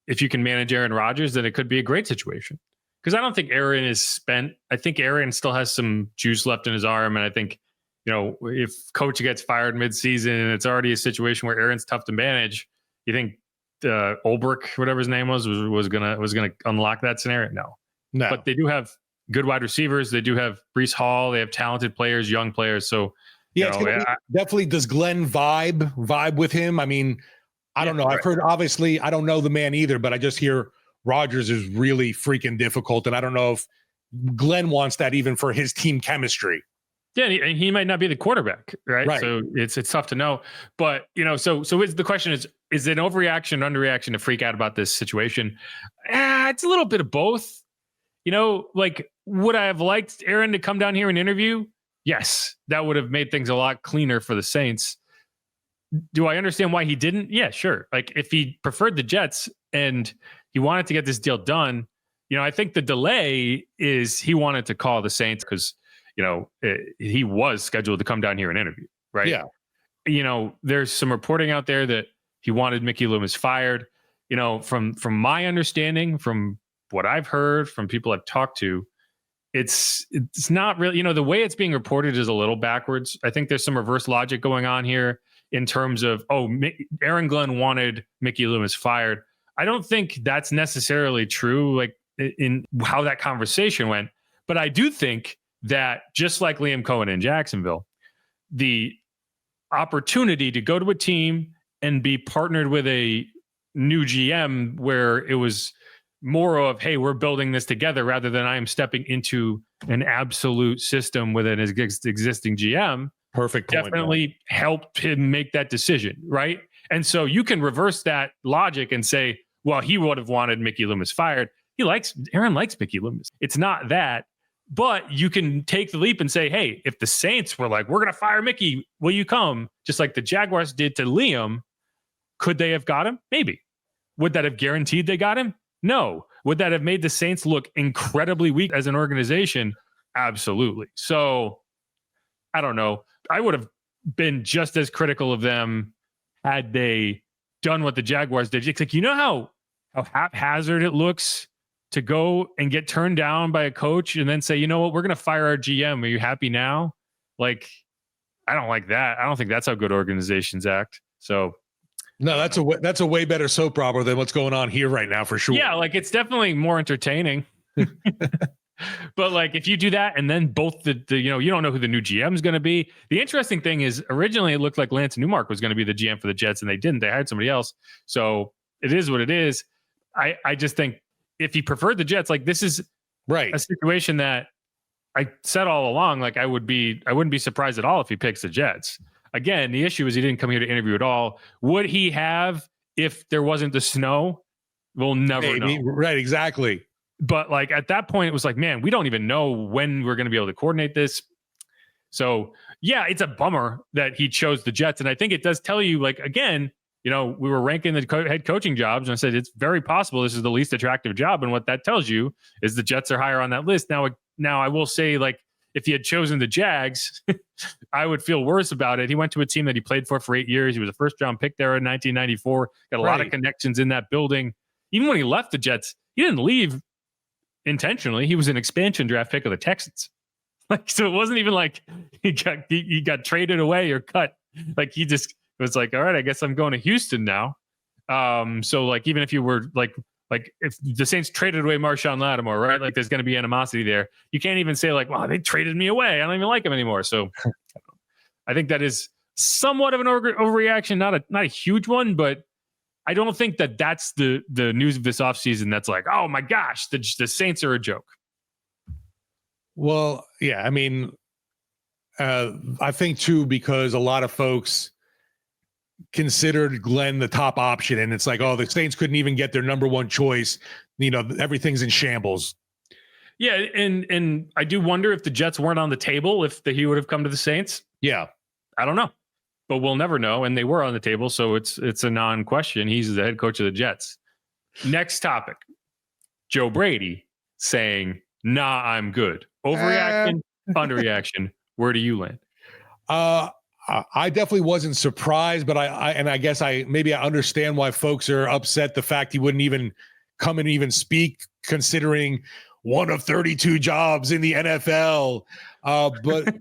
[SPEAKER 2] If you can manage Aaron Rodgers, then it could be a great situation. Because I don't think Aaron is spent. I think Aaron still has some juice left in his arm. And I think, if coach gets fired midseason and it's already a situation where Aaron's tough to manage, you think Ulbrich, whatever his name was gonna unlock that scenario? No. But they do have good wide receivers. They do have Breece Hall. They have talented players, young players. So
[SPEAKER 1] definitely. Does Glenn vibe with him? I mean, I don't know. Right. I've heard, obviously, I don't know the man either, but I just hear Rodgers is really freaking difficult. And I don't know if Glenn wants that even for his team chemistry.
[SPEAKER 2] Yeah, and he might not be the quarterback, right? So it's tough to know. But, so the question is it an overreaction, underreaction to freak out about this situation? It's a little bit of both. Like, would I have liked Aaron to come down here and interview? Yes, that would have made things a lot cleaner for the Saints. Do I understand why he didn't? Yeah, sure. Like, if he preferred the Jets and he wanted to get this deal done, I think the delay is he wanted to call the Saints because, he was scheduled to come down here and interview, right?
[SPEAKER 1] Yeah.
[SPEAKER 2] There's some reporting out there that he wanted Mickey Loomis fired. From my understanding, from what I've heard from people I've talked to, it's not really, the way it's being reported is a little backwards. I think there's some reverse logic going on here in terms of, Aaron Glenn wanted Mickey Loomis fired. I don't think that's necessarily true, like in how that conversation went. But I do think that just like Liam Cohen in Jacksonville, the opportunity to go to a team and be partnered with a new GM where it was more of, hey, we're building this together rather than I am stepping into an absolute system with an existing GM.
[SPEAKER 1] Perfect point.
[SPEAKER 2] Definitely helped him make that decision, right? And so you can reverse that logic and say, well, he would have wanted Mickey Loomis fired. Aaron likes Mickey Loomis. It's not that, but you can take the leap and say, hey, if the Saints were like, we're going to fire Mickey, will you come? Just like the Jaguars did to Liam, could they have got him? Maybe. Would that have guaranteed they got him? No. Would that have made the Saints look incredibly weak as an organization? Absolutely. So I don't know. I would have been just as critical of them had they done what the Jaguars did. It's like, how haphazard it looks to go and get turned down by a coach and then say, you know what, we're going to fire our GM. Are you happy now? Like, I don't like that. I don't think that's how good organizations act. So
[SPEAKER 1] no, that's a way better soap opera than what's going on here right now, for sure.
[SPEAKER 2] Yeah, like it's definitely more entertaining. But like if you do that and then both the you don't know who the new GM is going to be. The interesting thing is originally it looked like Lance Newmark was going to be the GM for the Jets and they didn't. They hired somebody else. So it is what it is. I just think if he preferred the Jets, like this is a situation that I said all along, like I wouldn't be surprised at all if he picks the Jets. Again, the issue is he didn't come here to interview at all. Would he have if there wasn't the snow? We'll never know.
[SPEAKER 1] Right, exactly.
[SPEAKER 2] But like at that point, it was like, man, we don't even know when we're going to be able to coordinate this. So yeah, it's a bummer that he chose the Jets. And I think it does tell you, like, again, we were ranking the head coaching jobs and I said, it's very possible this is the least attractive job. And what that tells you is the Jets are higher on that list. Now I will say, like, if he had chosen the Jags, I would feel worse about it. He went to a team that he played for 8 years. He was a first round pick there in 1994, got a lot of connections in that building. Even when he left the Jets, he didn't leave intentionally. He was an expansion draft pick of the Texans. Like, so it wasn't even like he got traded away or cut. Like he just was like, all right, I guess I'm going to Houston now. So like, even if you were like if the Saints traded away Marshawn Lattimore, right? Like there's going to be animosity there. You can't even say like, wow, they traded me away, I don't even like him anymore. So I think that is somewhat of an overreaction, not a huge one, but I don't think that that's the news of this offseason that's like, oh my gosh, the Saints are a joke.
[SPEAKER 1] Well, yeah, I mean, I think too, because a lot of folks considered Glenn the top option, and it's like, oh, the Saints couldn't even get their number one choice. Everything's in shambles.
[SPEAKER 2] Yeah, and I do wonder if the Jets weren't on the table, if he would have come to the Saints.
[SPEAKER 1] Yeah,
[SPEAKER 2] I don't know, but we'll never know. And they were on the table, so it's a non-question. He's the head coach of the Jets. Next topic: Joe Brady saying, "Nah, I'm good." Overreaction, underreaction. Where do you land?
[SPEAKER 1] I definitely wasn't surprised, but I guess I understand why folks are upset. The fact he wouldn't even come and even speak, considering one of 32 jobs in the NFL. But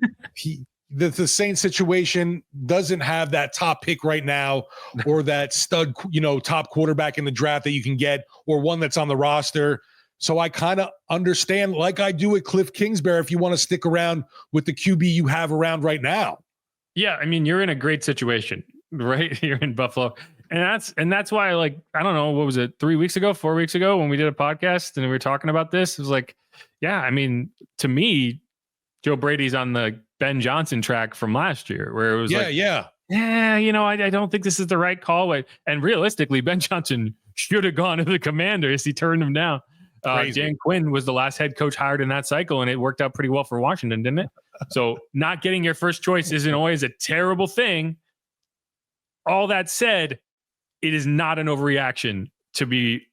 [SPEAKER 1] the Saints situation doesn't have that top pick right now, or that stud, top quarterback in the draft that you can get, or one that's on the roster. So I kind of understand, like I do with Cliff Kingsbury, if you want to stick around with the QB you have around right now.
[SPEAKER 2] Yeah, I mean, you're in a great situation, right? You're in Buffalo. And that's why, like, I don't know, what was it, 4 weeks ago, when we did a podcast and we were talking about this? It was like, yeah, I mean, to me, Joe Brady's on the Ben Johnson track from last year, where it was I don't think this is the right call. And realistically, Ben Johnson should have gone to the Commanders. He turned him down. Dan Quinn was the last head coach hired in that cycle, and it worked out pretty well for Washington, didn't it? So not getting your first choice isn't always a terrible thing. All that said, it is not an overreaction to be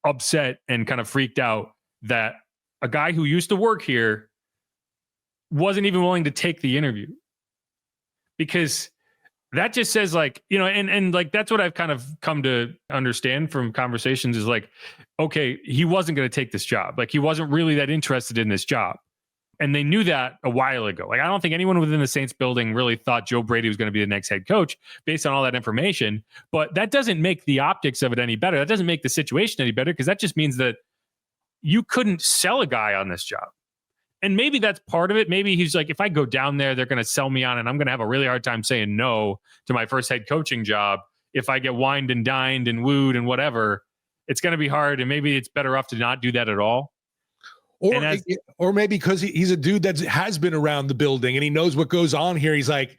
[SPEAKER 2] upset and kind of freaked out that a guy who used to work here wasn't even willing to take the interview, because that just says, like, and like, that's what I've kind of come to understand from conversations is like, okay, he wasn't going to take this job. Like, he wasn't really that interested in this job. And they knew that a while ago. Like, I don't think anyone within the Saints building really thought Joe Brady was going to be the next head coach based on all that information. But that doesn't make the optics of it any better. That doesn't make the situation any better, because that just means that you couldn't sell a guy on this job. And maybe that's part of it. Maybe he's like, if I go down there, they're going to sell me on, and I'm going to have a really hard time saying no to my first head coaching job. If I get wined and dined and wooed and whatever, it's going to be hard. And maybe it's better off to not do that at all.
[SPEAKER 1] Or maybe because he's a dude that has been around the building and he knows what goes on here. He's like,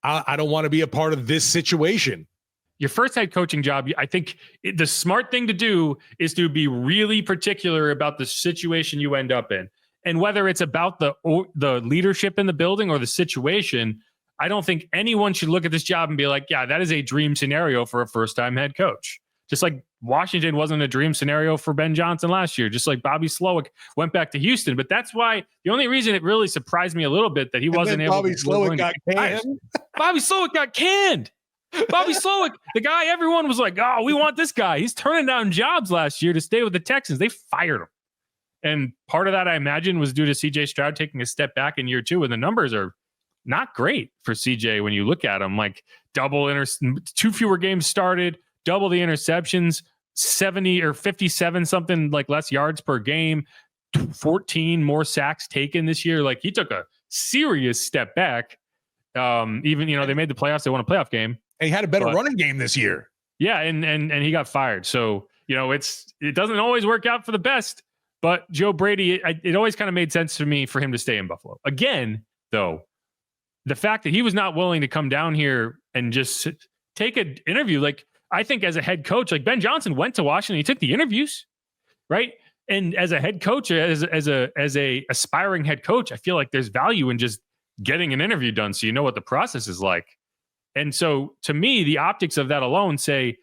[SPEAKER 1] I don't want to be a part of this situation.
[SPEAKER 2] Your first head coaching job, I think the smart thing to do is to be really particular about the situation you end up in. And whether it's about the leadership in the building or the situation, I don't think anyone should look at this job and be like, yeah, that is a dream scenario for a first-time head coach. Just like Washington wasn't a dream scenario for Ben Johnson last year, just like Bobby Slowick went back to Houston. But that's why the only reason it really surprised me a little bit that he wasn't able
[SPEAKER 1] Bobby
[SPEAKER 2] to.
[SPEAKER 1] Slowick got canned.
[SPEAKER 2] Bobby Slowick got canned. Bobby Slowick, the guy everyone was like, oh, we want this guy. He's turning down jobs last year to stay with the Texans. They fired him. And part of that, I imagine, was due to CJ Stroud taking a step back in year two. And the numbers are not great for CJ when you look at him. Like two fewer games started, double the interceptions, 70 or 57 something, like less yards per game, 14 more sacks taken this year. Like, he took a serious step back. Even, they made the playoffs. They won a playoff game.
[SPEAKER 1] And he had a better running game this year.
[SPEAKER 2] Yeah. And he got fired. So, it doesn't always work out for the best. But Joe Brady, it always kind of made sense to me for him to stay in Buffalo. Again, though, the fact that he was not willing to come down here and just take an interview, like, I think as a head coach, like Ben Johnson went to Washington, he took the interviews, right? And as a head coach, as a aspiring head coach, I feel like there's value in just getting an interview done so you know what the process is like. And so to me, the optics of that alone say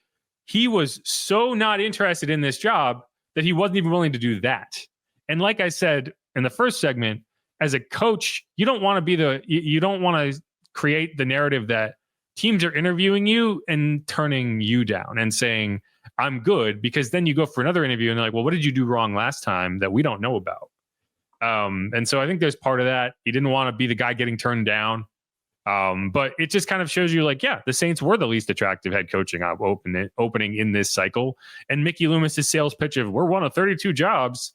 [SPEAKER 2] he was so not interested in this job that he wasn't even willing to do that. And like I said in the first segment, as a coach, you don't want to create the narrative that teams are interviewing you and turning you down and saying, I'm good, because then you go for another interview and they're like, well, what did you do wrong last time that we don't know about? And so I think there's part of that. He didn't want to be the guy getting turned down. But it just kind of shows you like, yeah, the Saints were the least attractive head coaching opening in this cycle. And Mickey Loomis's sales pitch of we're one of 32 jobs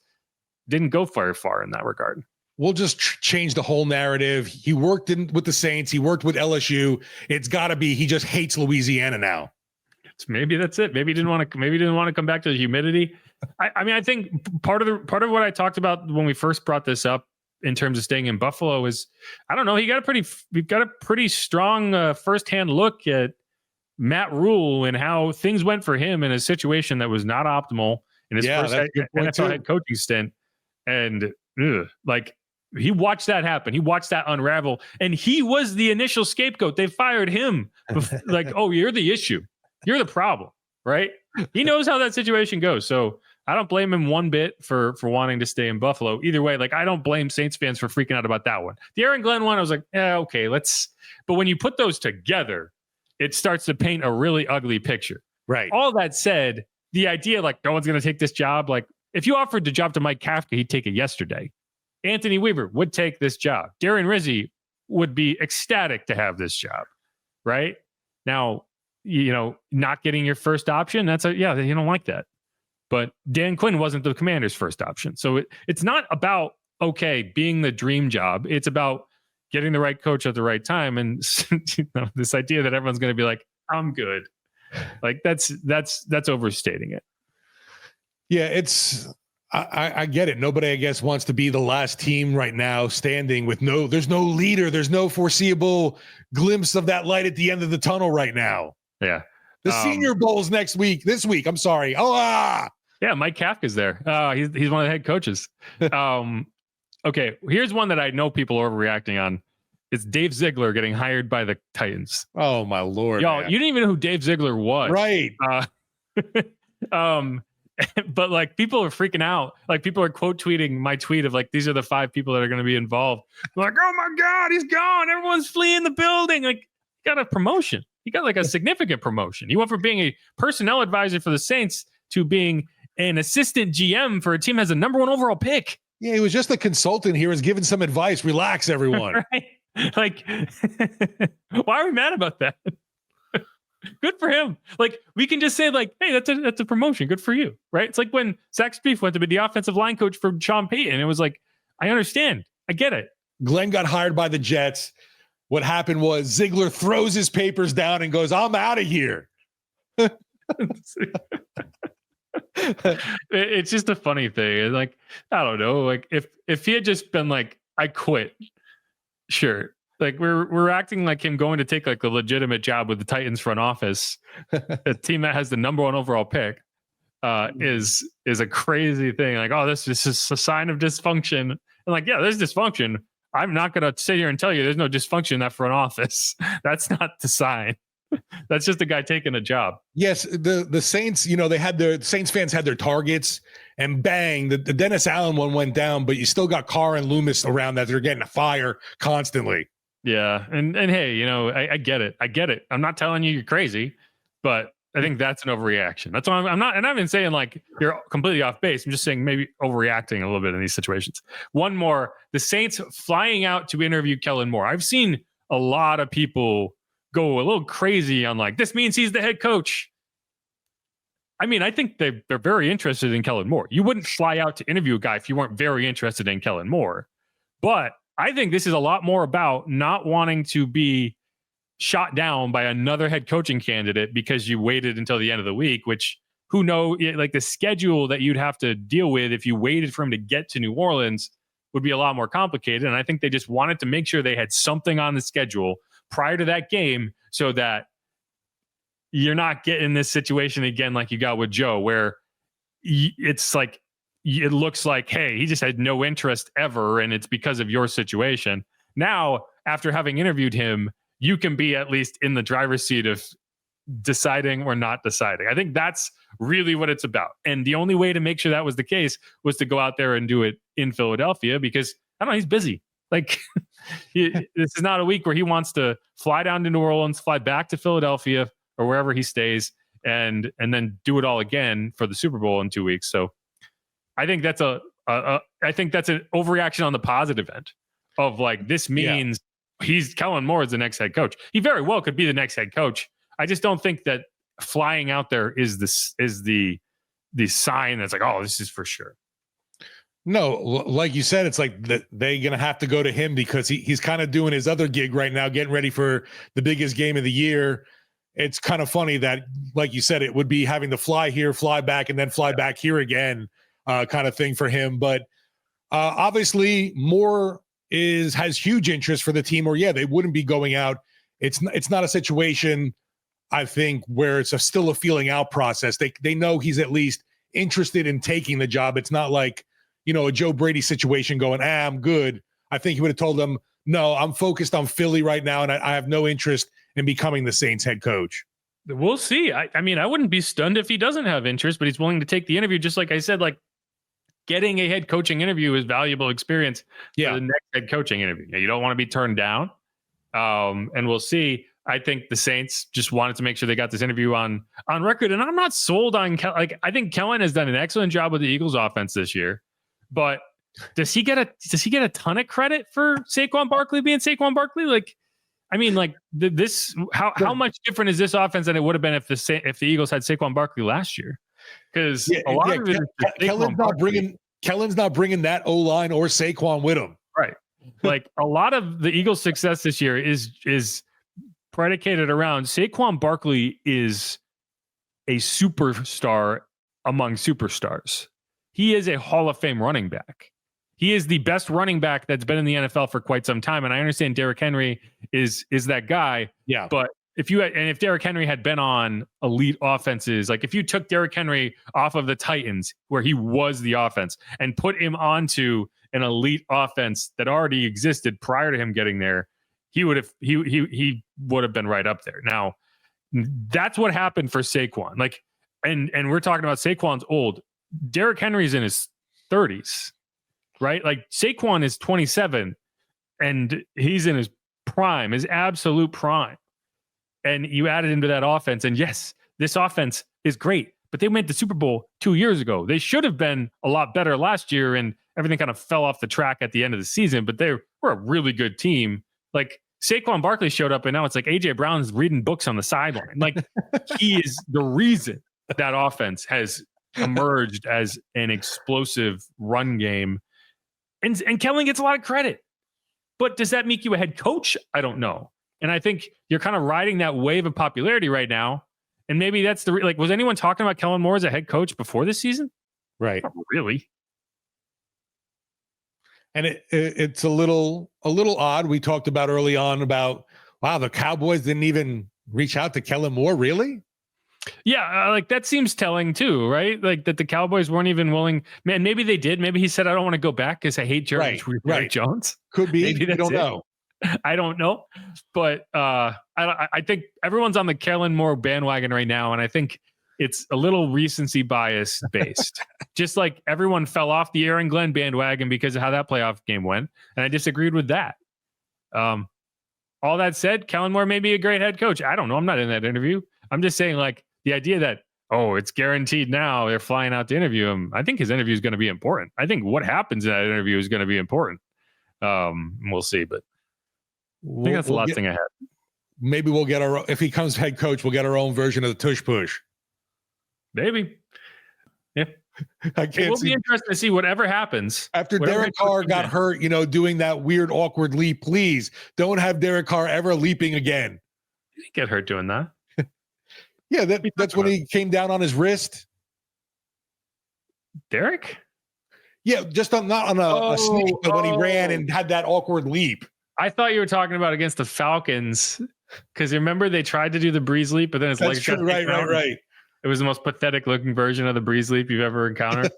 [SPEAKER 2] didn't go very far in that regard.
[SPEAKER 1] We'll just change the whole narrative. He worked with the Saints. He worked with LSU. It's got to be he just hates Louisiana now.
[SPEAKER 2] Maybe that's it. Maybe he didn't want to come back to the humidity. I mean, I think part of what I talked about when we first brought this up in terms of staying in Buffalo is, I don't know, we've got a pretty strong firsthand look at Matt Rule and how things went for him in a situation that was not optimal in his first NFL head coaching stint. And like, he watched that happen. He watched that unravel, and he was the initial scapegoat. They fired him. Like, oh, you're the issue. You're the problem, right? He knows how that situation goes. So I don't blame him one bit for wanting to stay in Buffalo. Either way, like, I don't blame Saints fans for freaking out about that one. The Aaron Glenn one, I was like, okay, but when you put those together, it starts to paint a really ugly picture.
[SPEAKER 1] Right.
[SPEAKER 2] All that said, the idea, like, no one's going to take this job. Like, if you offered the job to Mike Kafka, he'd take it yesterday. Anthony Weaver would take this job. Darren Rizzi would be ecstatic to have this job, right? Now, not getting your first option, you don't like that. But Dan Quinn wasn't the Commander's first option. So it's not about, being the dream job. It's about getting the right coach at the right time. And this idea that everyone's going to be like, I'm good. Like, that's overstating it.
[SPEAKER 1] Yeah, I get it. Nobody, I guess, wants to be the last team right now standing with there's no leader. There's no foreseeable glimpse of that light at the end of the tunnel right now.
[SPEAKER 2] Yeah.
[SPEAKER 1] The Senior Bowl's this week. I'm sorry.
[SPEAKER 2] Yeah, Mike Kafka's there. He's one of the head coaches. Okay, here's one that I know people are overreacting on. It's Dave Ziegler getting hired by the Titans.
[SPEAKER 1] Oh, my Lord.
[SPEAKER 2] Y'all, you didn't even know who Dave Ziegler was.
[SPEAKER 1] Right.
[SPEAKER 2] But like, people are freaking out. Like, people are quote tweeting my tweet of like, these are the 5 people that are going to be involved. Like, oh my God, he's gone. Everyone's fleeing the building. Like, he got a promotion. He got like a significant promotion. He went from being a personnel advisor for the Saints to being an assistant GM for a team that has a number 1 overall pick.
[SPEAKER 1] Yeah, he was just a consultant here. Was giving some advice. Relax, everyone.
[SPEAKER 2] Right? Like, why are we mad about that? Good for him. Like, we can just say like, hey, that's a promotion. Good for you, right? It's like when Zach Strief went to be the offensive line coach for Sean Payton. It was like, I understand. I get it.
[SPEAKER 1] Glenn got hired by the Jets. What happened was Ziegler throws his papers down and goes, I'm out of here.
[SPEAKER 2] It's just a funny thing. Like, I don't know. Like, if he had just been like, I quit, sure. Like, we're acting like him going to take like a legitimate job with the Titans front office, a team that has the number 1 overall pick, is a crazy thing. Like, oh, this is a sign of dysfunction. And like, yeah, there's dysfunction. I'm not going to sit here and tell you there's no dysfunction in that front office. That's not the sign. That's just a guy taking a job.
[SPEAKER 1] Yes, the Saints, the Saints fans had their targets, and bang, the Dennis Allen one went down, but you still got Carr and Loomis around that they're getting a fire constantly.
[SPEAKER 2] Yeah, and hey, I get it. I get it. I'm not telling you you're crazy, but I think that's an overreaction. That's why I'm not, and I've been saying like you're completely off base. I'm just saying maybe overreacting a little bit in these situations. One more, the Saints flying out to interview Kellen Moore. I've seen a lot of people go a little crazy on like, this means he's the head coach. I mean, I think they're very interested in Kellen Moore. You wouldn't fly out to interview a guy if you weren't very interested in Kellen Moore. But I think this is a lot more about not wanting to be shot down by another head coaching candidate because you waited until the end of the week, which who knows, like the schedule that you'd have to deal with if you waited for him to get to New Orleans would be a lot more complicated. And I think they just wanted to make sure they had something on the schedule prior to that game so that you're not getting this situation again like you got with Joe, where it's like, it looks like, hey, he just had no interest ever, and it's because of your situation. Now, after having interviewed him, you can be at least in the driver's seat of deciding or not deciding. I think that's really what it's about. And the only way to make sure that was the case was to go out there and do it in Philadelphia because, I don't know, he's busy. Like, this is not a week where he wants to fly down to New Orleans, fly back to Philadelphia or wherever he stays, and then do it all again for the Super Bowl in 2 weeks. So I think that's I think that's an overreaction on the positive end of like, this means Kellen Moore is the next head coach. He very well could be the next head coach. I just don't think that flying out there is the sign that's like, oh, this is for sure.
[SPEAKER 1] No, like you said, it's like they're going to have to go to him because he's kind of doing his other gig right now, getting ready for the biggest game of the year. It's kind of funny that, like you said, it would be having to fly here, fly back, and then fly back here again kind of thing for him. But obviously Moore has huge interest for the team, or they wouldn't be going out. It's not a situation, I think, where it's still a feeling out process. They know he's at least interested in taking the job. It's not like, a Joe Brady situation going, I'm good. I think he would have told them, no, I'm focused on Philly right now, and I have no interest in becoming the Saints head coach.
[SPEAKER 2] We'll see. I mean, I wouldn't be stunned if he doesn't have interest, but he's willing to take the interview. Just like I said, like getting a head coaching interview is valuable experience for the next head coaching interview. You don't want to be turned down. And we'll see. I think the Saints just wanted to make sure they got this interview on record. And I'm not sold on I think Kellen has done an excellent job with the Eagles offense this year. But does he get a ton of credit for Saquon Barkley being Saquon Barkley? How much different is this offense than it would have been if the Eagles had Saquon Barkley last year? Because a lot of it is
[SPEAKER 1] Kellen's not bringing that O-line or Saquon with him.
[SPEAKER 2] Right. Like a lot of the Eagles' success this year is predicated around Saquon Barkley is a superstar among superstars. He is a Hall of Fame running back. He is the best running back that's been in the NFL for quite some time. And I understand Derrick Henry is that guy.
[SPEAKER 1] Yeah.
[SPEAKER 2] But if Derrick Henry had been on elite offenses, like if you took Derrick Henry off of the Titans, where he was the offense, and put him onto an elite offense that already existed prior to him getting there, he would have been right up there. Now, that's what happened for Saquon. Like, and we're talking about Saquon's old. Derrick Henry's in his 30s, right? Like Saquon is 27 and he's in his prime, his absolute prime. And you added him to that offense. And yes, this offense is great, but they went to the Super Bowl 2 years ago. They should have been a lot better last year, and everything kind of fell off the track at the end of the season, but they were a really good team. Like Saquon Barkley showed up and now it's like AJ Brown's reading books on the sideline. Like he is the reason that offense has emerged as an explosive run game. And Kellen gets a lot of credit. But does that make you a head coach? I don't know. And I think you're kind of riding that wave of popularity right now. And maybe that's was anyone talking about Kellen Moore as a head coach before this season?
[SPEAKER 1] Right.
[SPEAKER 2] Not really.
[SPEAKER 1] And it's a little odd. We talked about early on about, wow, the Cowboys didn't even reach out to Kellen Moore. Really?
[SPEAKER 2] Yeah, like that seems telling too, right? Like that the Cowboys weren't even willing. Man, maybe they did. Maybe he said, "I don't want to go back because I hate Jerry Jones."
[SPEAKER 1] Could be. Maybe don't know.
[SPEAKER 2] I don't know, but I think everyone's on the Kellen Moore bandwagon right now, and I think it's a little recency bias based. Just like everyone fell off the Aaron Glenn bandwagon because of how that playoff game went, and I disagreed with that. All that said, Kellen Moore may be a great head coach. I don't know. I'm not in that interview. I'm just saying, like, the idea that, it's guaranteed now they're flying out to interview him. I think his interview is going to be important. I think what happens in that interview is going to be important. We'll see, but I think that's the last thing I had.
[SPEAKER 1] Maybe we'll get if he comes head coach, we'll get our own version of the tush push.
[SPEAKER 2] Maybe. Yeah. It will be interesting to see whatever happens.
[SPEAKER 1] After Derek Carr got hurt, doing that weird, awkward leap, please don't have Derek Carr ever leaping again.
[SPEAKER 2] He didn't get hurt doing that.
[SPEAKER 1] Yeah, that's when he came down on his wrist.
[SPEAKER 2] Derek?
[SPEAKER 1] Yeah, just not on a sneak, but when he ran and had that awkward leap.
[SPEAKER 2] I thought you were talking about against the Falcons, because remember they tried to do the Breeze leap, but then his legs got
[SPEAKER 1] right.
[SPEAKER 2] It was the most pathetic looking version of the Breeze leap you've ever encountered.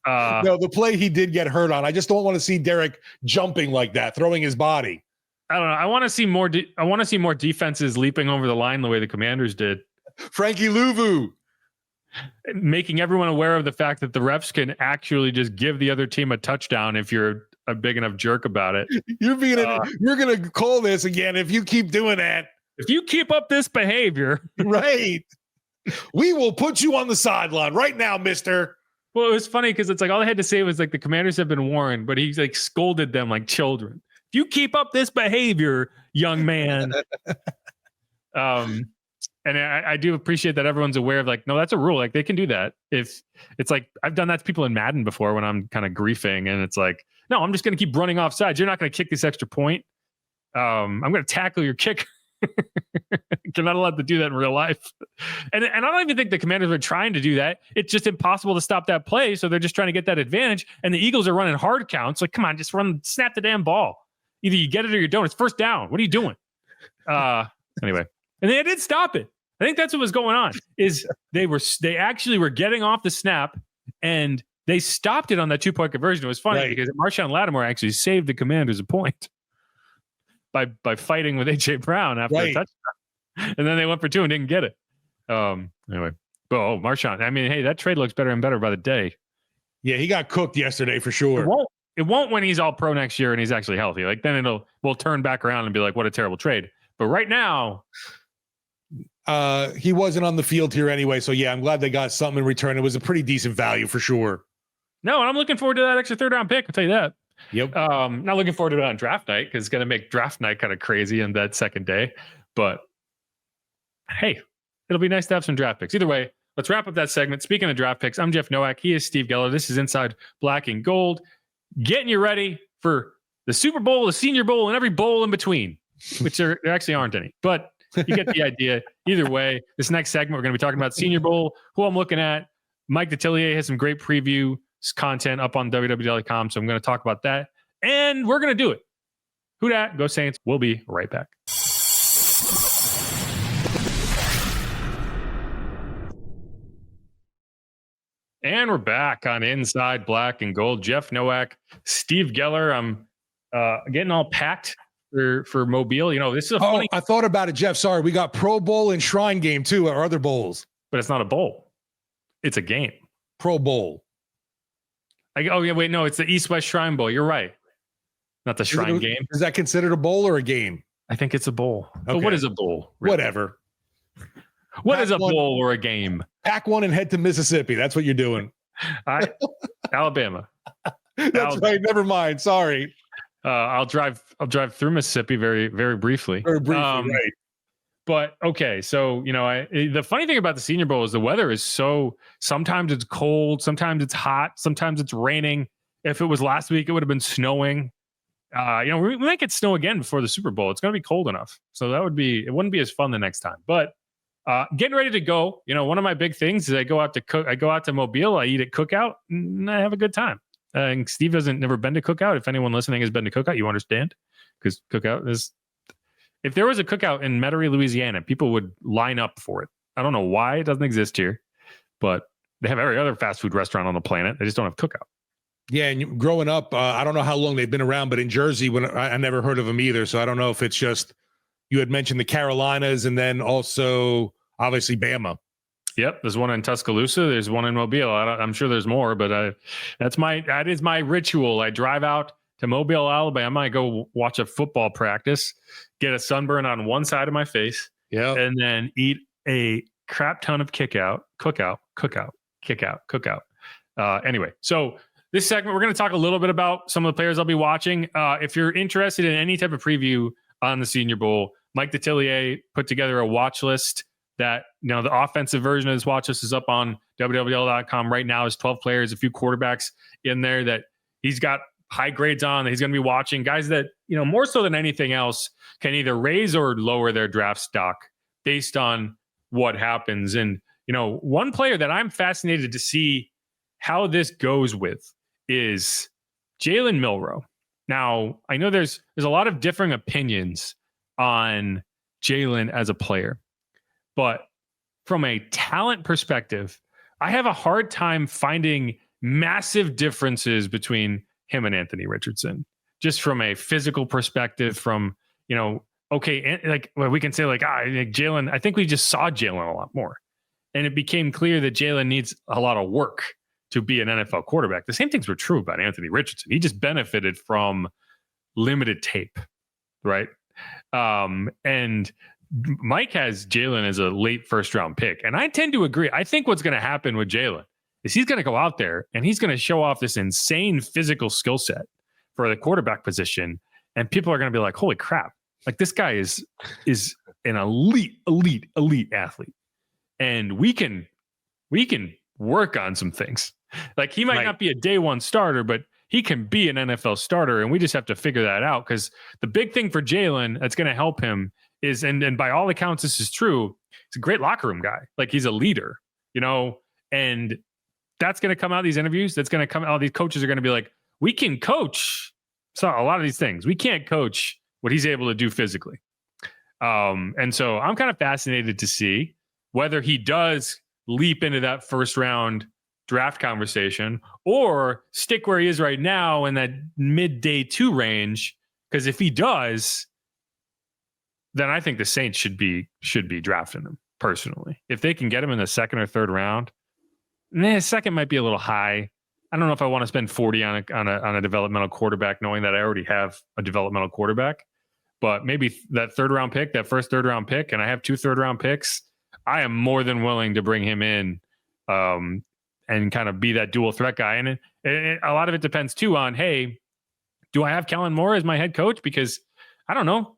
[SPEAKER 1] No, the play he did get hurt on. I just don't want to see Derek jumping like that, throwing his body.
[SPEAKER 2] I don't know. I want to see more. I want to see more defenses leaping over the line the way the Commanders did.
[SPEAKER 1] Frankie Louvu.
[SPEAKER 2] Making everyone aware of the fact that the refs can actually just give the other team a touchdown if you're a big enough jerk about it.
[SPEAKER 1] You're going to call this again if you keep doing that.
[SPEAKER 2] If you keep up this behavior.
[SPEAKER 1] Right. We will put you on the sideline right now, mister.
[SPEAKER 2] Well, it was funny because it's like all I had to say was like the Commanders have been warned, but he's like scolded them like children. If you keep up this behavior, young man. And I do appreciate that everyone's aware of like, no, that's a rule. Like they can do that. If it's like, I've done that to people in Madden before when I'm kind of griefing and it's like, no, I'm just going to keep running off sides. You're not going to kick this extra point. I'm going to tackle your kicker. You're not allowed to do that in real life. And I don't even think the Commanders are trying to do that. It's just impossible to stop that play. So they're just trying to get that advantage. And the Eagles are running hard counts. Like, come on, just snap the damn ball. Either you get it or you don't. It's first down. What are you doing? Anyway. And they did stop it. I think that's what was going on. Is they actually were getting off the snap and they stopped it on that 2-point conversion. It was funny because Marshawn Lattimore actually saved the Commanders a point by fighting with AJ Brown after a touchdown. And then they went for 2 and didn't get it. Anyway. Marshawn. I mean, hey, that trade looks better and better by the day.
[SPEAKER 1] Yeah, he got cooked yesterday for sure.
[SPEAKER 2] It won't when he's all pro next year and he's actually healthy. Like then we'll turn back around and be like, what a terrible trade. But right now,
[SPEAKER 1] he wasn't on the field here anyway. So yeah, I'm glad they got something in return. It was a pretty decent value for sure.
[SPEAKER 2] No, and I'm looking forward to that extra 3rd round pick. I'll tell you that.
[SPEAKER 1] Yep.
[SPEAKER 2] Not looking forward to it on draft night because it's going to make draft night kind of crazy in that second day. But hey, it'll be nice to have some draft picks. Either way, let's wrap up that segment. Speaking of draft picks, I'm Jeff Nowak. He is Steve Geller. This is Inside Black and Gold. Getting you ready for the Super Bowl, the Senior Bowl, and every bowl in between, which there actually aren't any. But you get the idea. Either way, this next segment, we're going to be talking about Senior Bowl, who I'm looking at. Mike Detillier has some great preview content up on www.com, so I'm going to talk about that. And we're going to do it. Who dat? Go Saints. We'll be right back. And we're back on Inside Black and Gold. Jeff Nowak, Steve Geller. I'm getting all packed for Mobile. You know, this is a funny.
[SPEAKER 1] I thought about it, Jeff. Sorry, we got Pro Bowl and Shrine Game too, or other bowls.
[SPEAKER 2] But it's not a bowl. It's a game.
[SPEAKER 1] Pro Bowl.
[SPEAKER 2] No, it's the East-West Shrine Bowl. You're right. Not the Shrine Game.
[SPEAKER 1] Is that considered a bowl or a game?
[SPEAKER 2] I think it's a bowl. Okay. But what is a bowl?
[SPEAKER 1] Really? Whatever.
[SPEAKER 2] What is a bowl or a game?
[SPEAKER 1] Pack one and head to Mississippi. That's what you're doing.
[SPEAKER 2] Alabama.
[SPEAKER 1] That's right. Never mind. Sorry.
[SPEAKER 2] I'll drive through Mississippi very, very briefly.
[SPEAKER 1] Very briefly, right.
[SPEAKER 2] But okay, so the funny thing about the Senior Bowl is the weather is sometimes it's cold, sometimes it's hot, sometimes it's raining. If it was last week, it would have been snowing. We might get snow again before the Super Bowl. It's going to be cold enough, so it wouldn't be as fun the next time. But getting ready to go. One of my big things is I go out to Mobile. I eat at Cookout, and I have a good time. And Steve never been to Cookout. If anyone listening has been to Cookout, you understand, because Cookout is. If there was a Cookout in Metairie, Louisiana, people would line up for it. I don't know why it doesn't exist here, but they have every other fast food restaurant on the planet. They just don't have Cookout.
[SPEAKER 1] Yeah, and growing up, I don't know how long they've been around, but in Jersey, when I never heard of them either. So I don't know if it's just you had mentioned the Carolinas, and then also obviously Bama.
[SPEAKER 2] Yep, there's one in Tuscaloosa. There's one in Mobile. I'm sure there's more, but that is my ritual. I drive out to Mobile, Alabama. I go watch a football practice, get a sunburn on one side of my face, and then eat a crap ton of cookout. Anyway, so this segment, we're going to talk a little bit about some of the players I'll be watching. If you're interested in any type of preview on the Senior Bowl, Mike Detillier put together a watch list that, the offensive version of this watch list is up on www.com right now. There's 12 players, a few quarterbacks in there that he's got high grades on that he's going to be watching, guys that, more so than anything else can either raise or lower their draft stock based on what happens. And, one player that I'm fascinated to see how this goes with is Jalen Milroe. Now, I know there's a lot of differing opinions on Jalen as a player, but from a talent perspective, I have a hard time finding massive differences between him and Anthony Richardson, just from a physical perspective, from, okay. We can say Jalen, I think we just saw Jalen a lot more, and it became clear that Jalen needs a lot of work to be an NFL quarterback. The same things were true about Anthony Richardson. He just benefited from limited tape. Right. And Mike has Jalen as a late first round pick. And I tend to agree. I think what's going to happen with Jalen is he's going to go out there and he's going to show off this insane physical skill set for the quarterback position. and people are going to be like, holy crap. Like this guy is an elite athlete. And we can work on some things. Like he might not be a day one starter, but he can be an NFL starter. And we just have to figure that out. Because the big thing for Jalen that's going to help him is, and by all accounts, this is true. He's a great locker room guy. Like he's a leader, and that's going to come out of these interviews. That's going to come out. These coaches are going to be like, we can coach a lot of these things. We can't coach what he's able to do physically. And so I'm kind of fascinated to see whether he does leap into that first round draft conversation or stick where he is right now in that mid day 2 range. Because if he does, then I think the Saints should be drafting him personally. If they can get him in the second or third round, second might be a little high. I don't know if I want to spend 40 on a developmental quarterback, knowing that I already have a developmental quarterback. But maybe that first third round pick, and I have 2 third round picks. I am more than willing to bring him in and kind of be that dual threat guy. And a lot of it depends too on, hey, do I have Kellen Moore as my head coach? Because I don't know.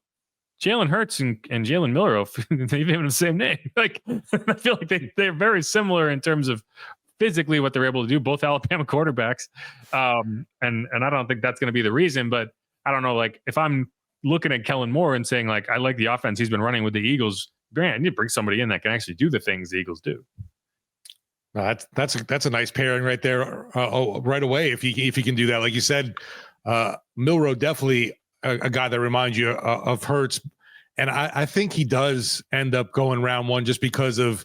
[SPEAKER 2] Jalen Hurts and Jalen Milroe, they even have the same name. Like I feel like they're very similar in terms of physically what they're able to do, both Alabama quarterbacks. And I don't think that's going to be the reason, but I don't know. Like if I'm looking at Kellen Moore and saying like, I like the offense he's been running with the Eagles, Grant, I need to bring somebody in that can actually do the things the Eagles do.
[SPEAKER 1] That's a nice pairing right there. Right away. If he can do that, like you said, Milroe definitely a guy that reminds you of Hurts. And I think he does end up going round 1 just because of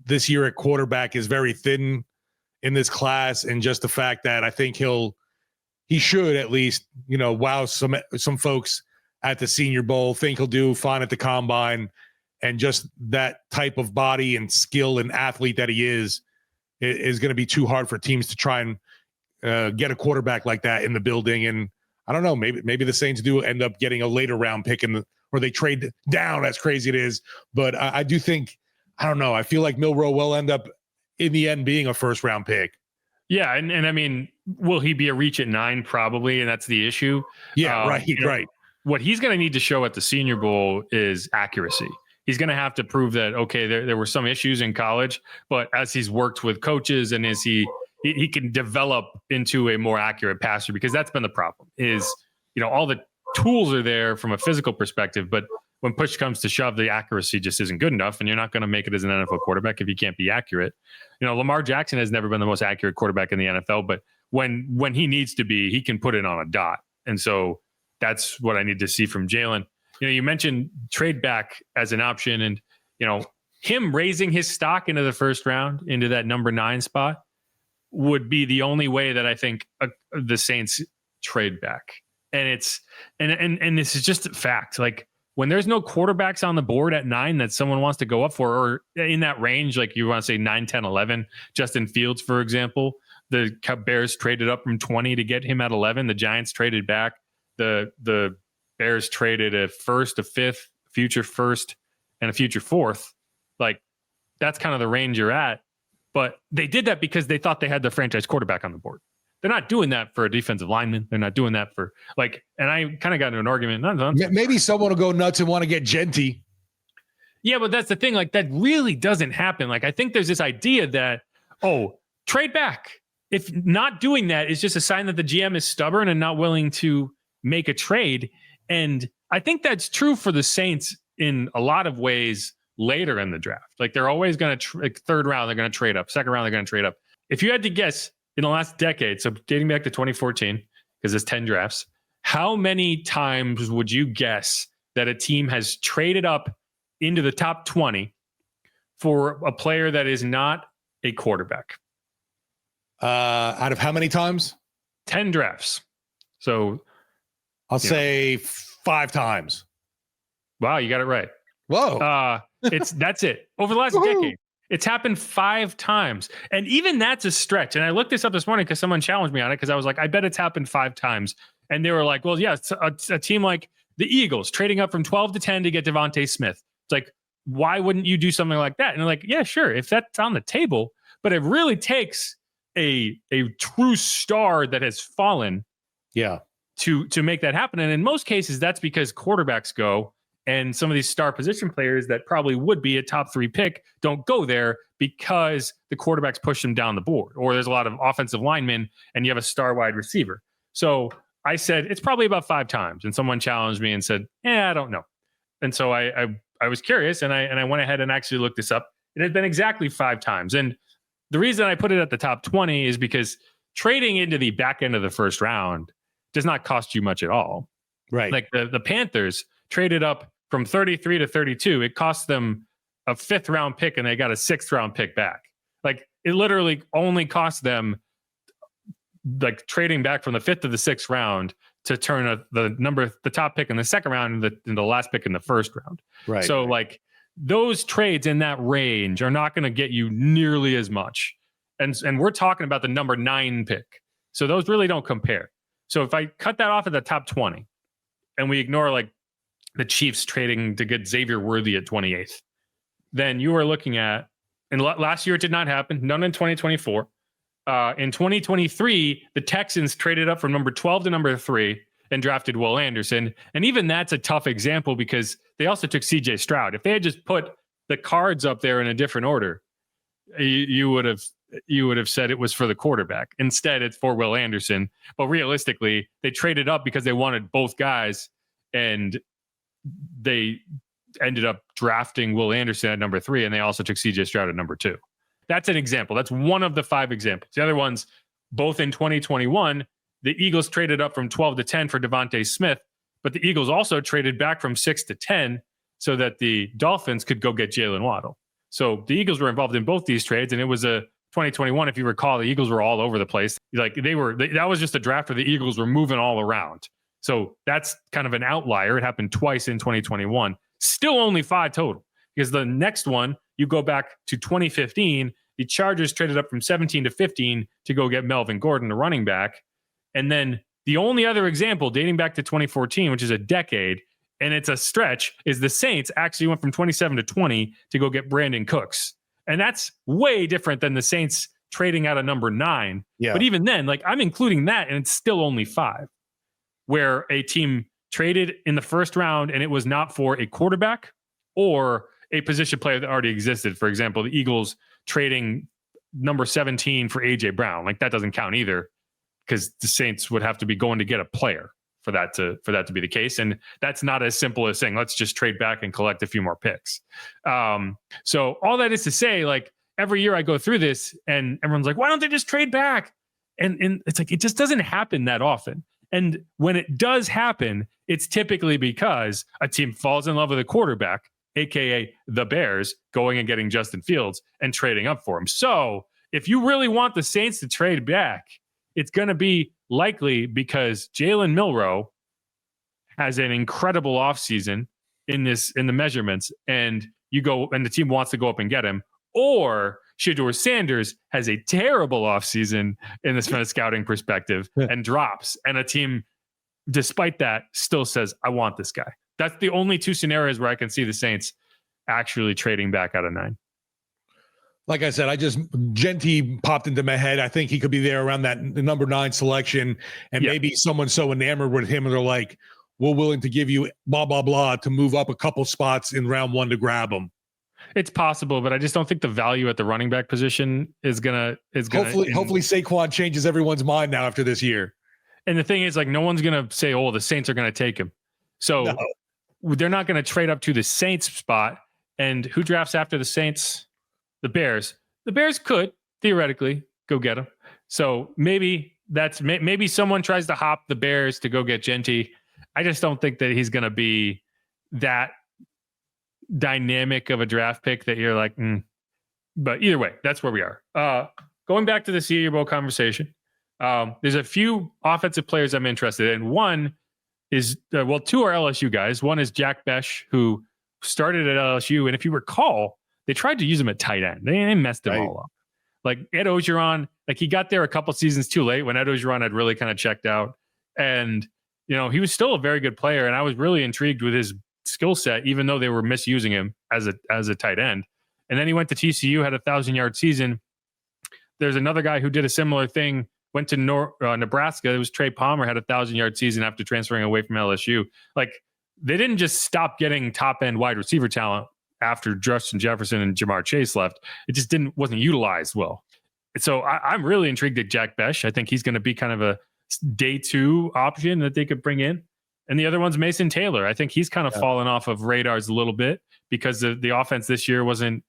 [SPEAKER 1] this year at quarterback is very thin in this class. And just the fact that I think he should at least, wow some folks at the Senior Bowl, think he'll do fine at the combine, and just that type of body and skill and athlete that he is going to be too hard for teams to try and get a quarterback like that in the building. And I don't know, maybe the Saints do end up getting a later round pick or they trade down, as crazy it is. But I do think, I don't know, I feel like Milroe will end up in the end being a first round pick.
[SPEAKER 2] Yeah. And I mean, will he be a reach at 9? Probably. And that's the issue.
[SPEAKER 1] Yeah, right.
[SPEAKER 2] What he's going to need to show at the Senior Bowl is accuracy. He's going to have to prove that, okay, there were some issues in college, but as he's worked with coaches and as he can develop into a more accurate passer, because that's been the problem is, all the tools are there from a physical perspective, but when push comes to shove, the accuracy just isn't good enough. And you're not going to make it as an NFL quarterback if you can't be accurate. Lamar Jackson has never been the most accurate quarterback in the NFL, but when he needs to be, he can put it on a dot. And so that's what I need to see from Jalen. You mentioned trade back as an option, and him raising his stock into the first round, into that number 9 spot, would be the only way that I think the Saints trade back. And and this is just a fact. Like when there's no quarterbacks on the board at 9 that someone wants to go up for, or in that range, like you want to say 9, 10, 11, Justin Fields, for example, the Bears traded up from 20 to get him at 11. The Giants traded back. The Bears traded a first, a fifth, future first, and a future fourth. Like that's kind of the range you're at. But they did that because they thought they had the franchise quarterback on the board. They're not doing that for a defensive lineman. They're not doing that for and I kind of got into an argument.
[SPEAKER 1] Maybe someone will go nuts and want to get Genty.
[SPEAKER 2] Yeah, but that's the thing. Like that really doesn't happen. Like I think there's this idea that, trade back. If not doing that is just a sign that the GM is stubborn and not willing to make a trade. And I think that's true for the Saints in a lot of ways later in the draft. Like they're always going to third round, they're going to trade up. Second round, they're going to trade up. If you had to guess in the last decade, so dating back to 2014, because there's 10 drafts, how many times would you guess that a team has traded up into the top 20 for a player that is not a quarterback?
[SPEAKER 1] Out of how many times?
[SPEAKER 2] 10 drafts. So
[SPEAKER 1] I'll say 5 times.
[SPEAKER 2] Wow, you got it right.
[SPEAKER 1] Whoa.
[SPEAKER 2] That's it. Over the last decade, it's happened 5 times. And even that's a stretch. And I looked this up this morning because someone challenged me on it because I was like, I bet it's happened 5 times. And they were like, well, yeah, it's a team like the Eagles trading up from 12 to 10 to get Devontae Smith. It's like, why wouldn't you do something like that? And they're like, yeah, sure, if that's on the table. But it really takes a true star that has fallen to make that happen. And in most cases, that's because quarterbacks go, and some of these star position players that probably would be a top 3 pick don't go there because the quarterbacks push them down the board, or there's a lot of offensive linemen and you have a star wide receiver. So I said, it's probably about 5 times. And someone challenged me and said, I don't know. And so I was curious, and I went ahead and actually looked this up. It had been exactly 5 times. And the reason I put it at the top 20 is because trading into the back end of the first round does not cost you much at all.
[SPEAKER 1] Right.
[SPEAKER 2] Like the Panthers traded up from 33 to 32. It cost them a 5th round pick and they got a 6th round pick back. Like it literally only cost them, like trading back from the 5th to the 6th round, to turn the top pick in the 2nd round into the last pick in the 1st round.
[SPEAKER 1] Right.
[SPEAKER 2] So like those trades in that range are not going to get you nearly as much. And we're talking about the number 9 pick. So those really don't compare. So if I cut that off at the top 20 and we ignore like the Chiefs trading to get Xavier Worthy at 28th, then you are looking at, and last year it did not happen, none in 2024. In 2023, the Texans traded up from number 12 to number 3 and drafted Will Anderson. And even that's a tough example because they also took CJ Stroud. If they had just put the cards up there in a different order, you would have said it was for the quarterback. Instead, it's for Will Anderson. But realistically, they traded up because they wanted both guys, and they ended up drafting Will Anderson at number 3, and they also took CJ Stroud at number 2. That's an example. That's one of the 5 examples. The other ones, both in 2021, the Eagles traded up from 12 to 10 for Devontae Smith, but the Eagles also traded back from 6 to 10 so that the Dolphins could go get Jalen Waddle. So the Eagles were involved in both these trades, and it was a 2021. If you recall, the Eagles were all over the place. Like that was just a draft where the Eagles were moving all around. So that's kind of an outlier. It happened twice in 2021. Still only 5 total, because the next one, you go back to 2015, the Chargers traded up from 17 to 15 to go get Melvin Gordon, the running back. And then the only other example dating back to 2014, which is a decade, and it's a stretch, is the Saints actually went from 27 to 20 to go get Brandon Cooks. And that's way different than the Saints trading out of number 9.
[SPEAKER 1] Yeah.
[SPEAKER 2] But even then, like I'm including that, and it's still only 5, where a team traded in the first round and it was not for a quarterback or a position player that already existed. For example, the Eagles trading number 17 for AJ Brown. Like that doesn't count either, because the Saints would have to be going to get a player for that to be the case. And that's not as simple as saying, let's just trade back and collect a few more picks. So all that is to say, like every year I go through this and everyone's like, why don't they just trade back? And it's like, it just doesn't happen that often. And when it does happen, it's typically because a team falls in love with a quarterback, AKA the Bears, going and getting Justin Fields and trading up for him. So if you really want the Saints to trade back, it's going to be likely because Jalen Milroe has an incredible offseason in the measurements, and the team wants to go up and get him, or Shedeur Sanders has a terrible offseason in this kind of scouting perspective and drops, and a team, despite that, still says, I want this guy. That's the only 2 scenarios where I can see the Saints actually trading back out of 9.
[SPEAKER 1] Like I said, Genty popped into my head. I think he could be there around the number 9 selection, and maybe someone's so enamored with him and they're like, we're willing to give you blah, blah, blah to move up a couple spots in round 1 to grab him.
[SPEAKER 2] It's possible, but I just don't think the value at the running back position is gonna.
[SPEAKER 1] Hopefully Saquon changes everyone's mind now after this year.
[SPEAKER 2] And the thing is, like, no one's gonna say, "Oh, the Saints are gonna take him," so they're not gonna trade up to the Saints spot. And who drafts after the Saints? The Bears. The Bears could theoretically go get him. So maybe someone tries to hop the Bears to go get Genty. I just don't think that he's gonna be that dynamic of a draft pick that you're like, But either way, that's where we are. Going back to the Senior Bowl conversation, there's a few offensive players I'm interested in. One is, 2 are LSU guys. One is Jack Besh, who started at LSU. And if you recall, they tried to use him at tight end. They messed him all up. Like Ed Ogeron, like he got there a couple seasons too late when Ed Ogeron had really kind of checked out. And, he was still a very good player. And I was really intrigued with his skill set, even though they were misusing him as a tight end. And then he went to TCU, had a 1,000-yard season. There's another guy who did a similar thing went to Nebraska. It was Trey Palmer had a 1,000-yard season after transferring away from LSU. Like, they didn't just stop getting top-end wide receiver talent after Justin Jefferson and Jamar Chase left. It just wasn't utilized well. So I'm really intrigued at Jack Besh. I think he's going to be kind of a day 2 option that they could bring in. And the other one's Mason Taylor. I think he's kind of fallen off of radars a little bit because the offense this year wasn't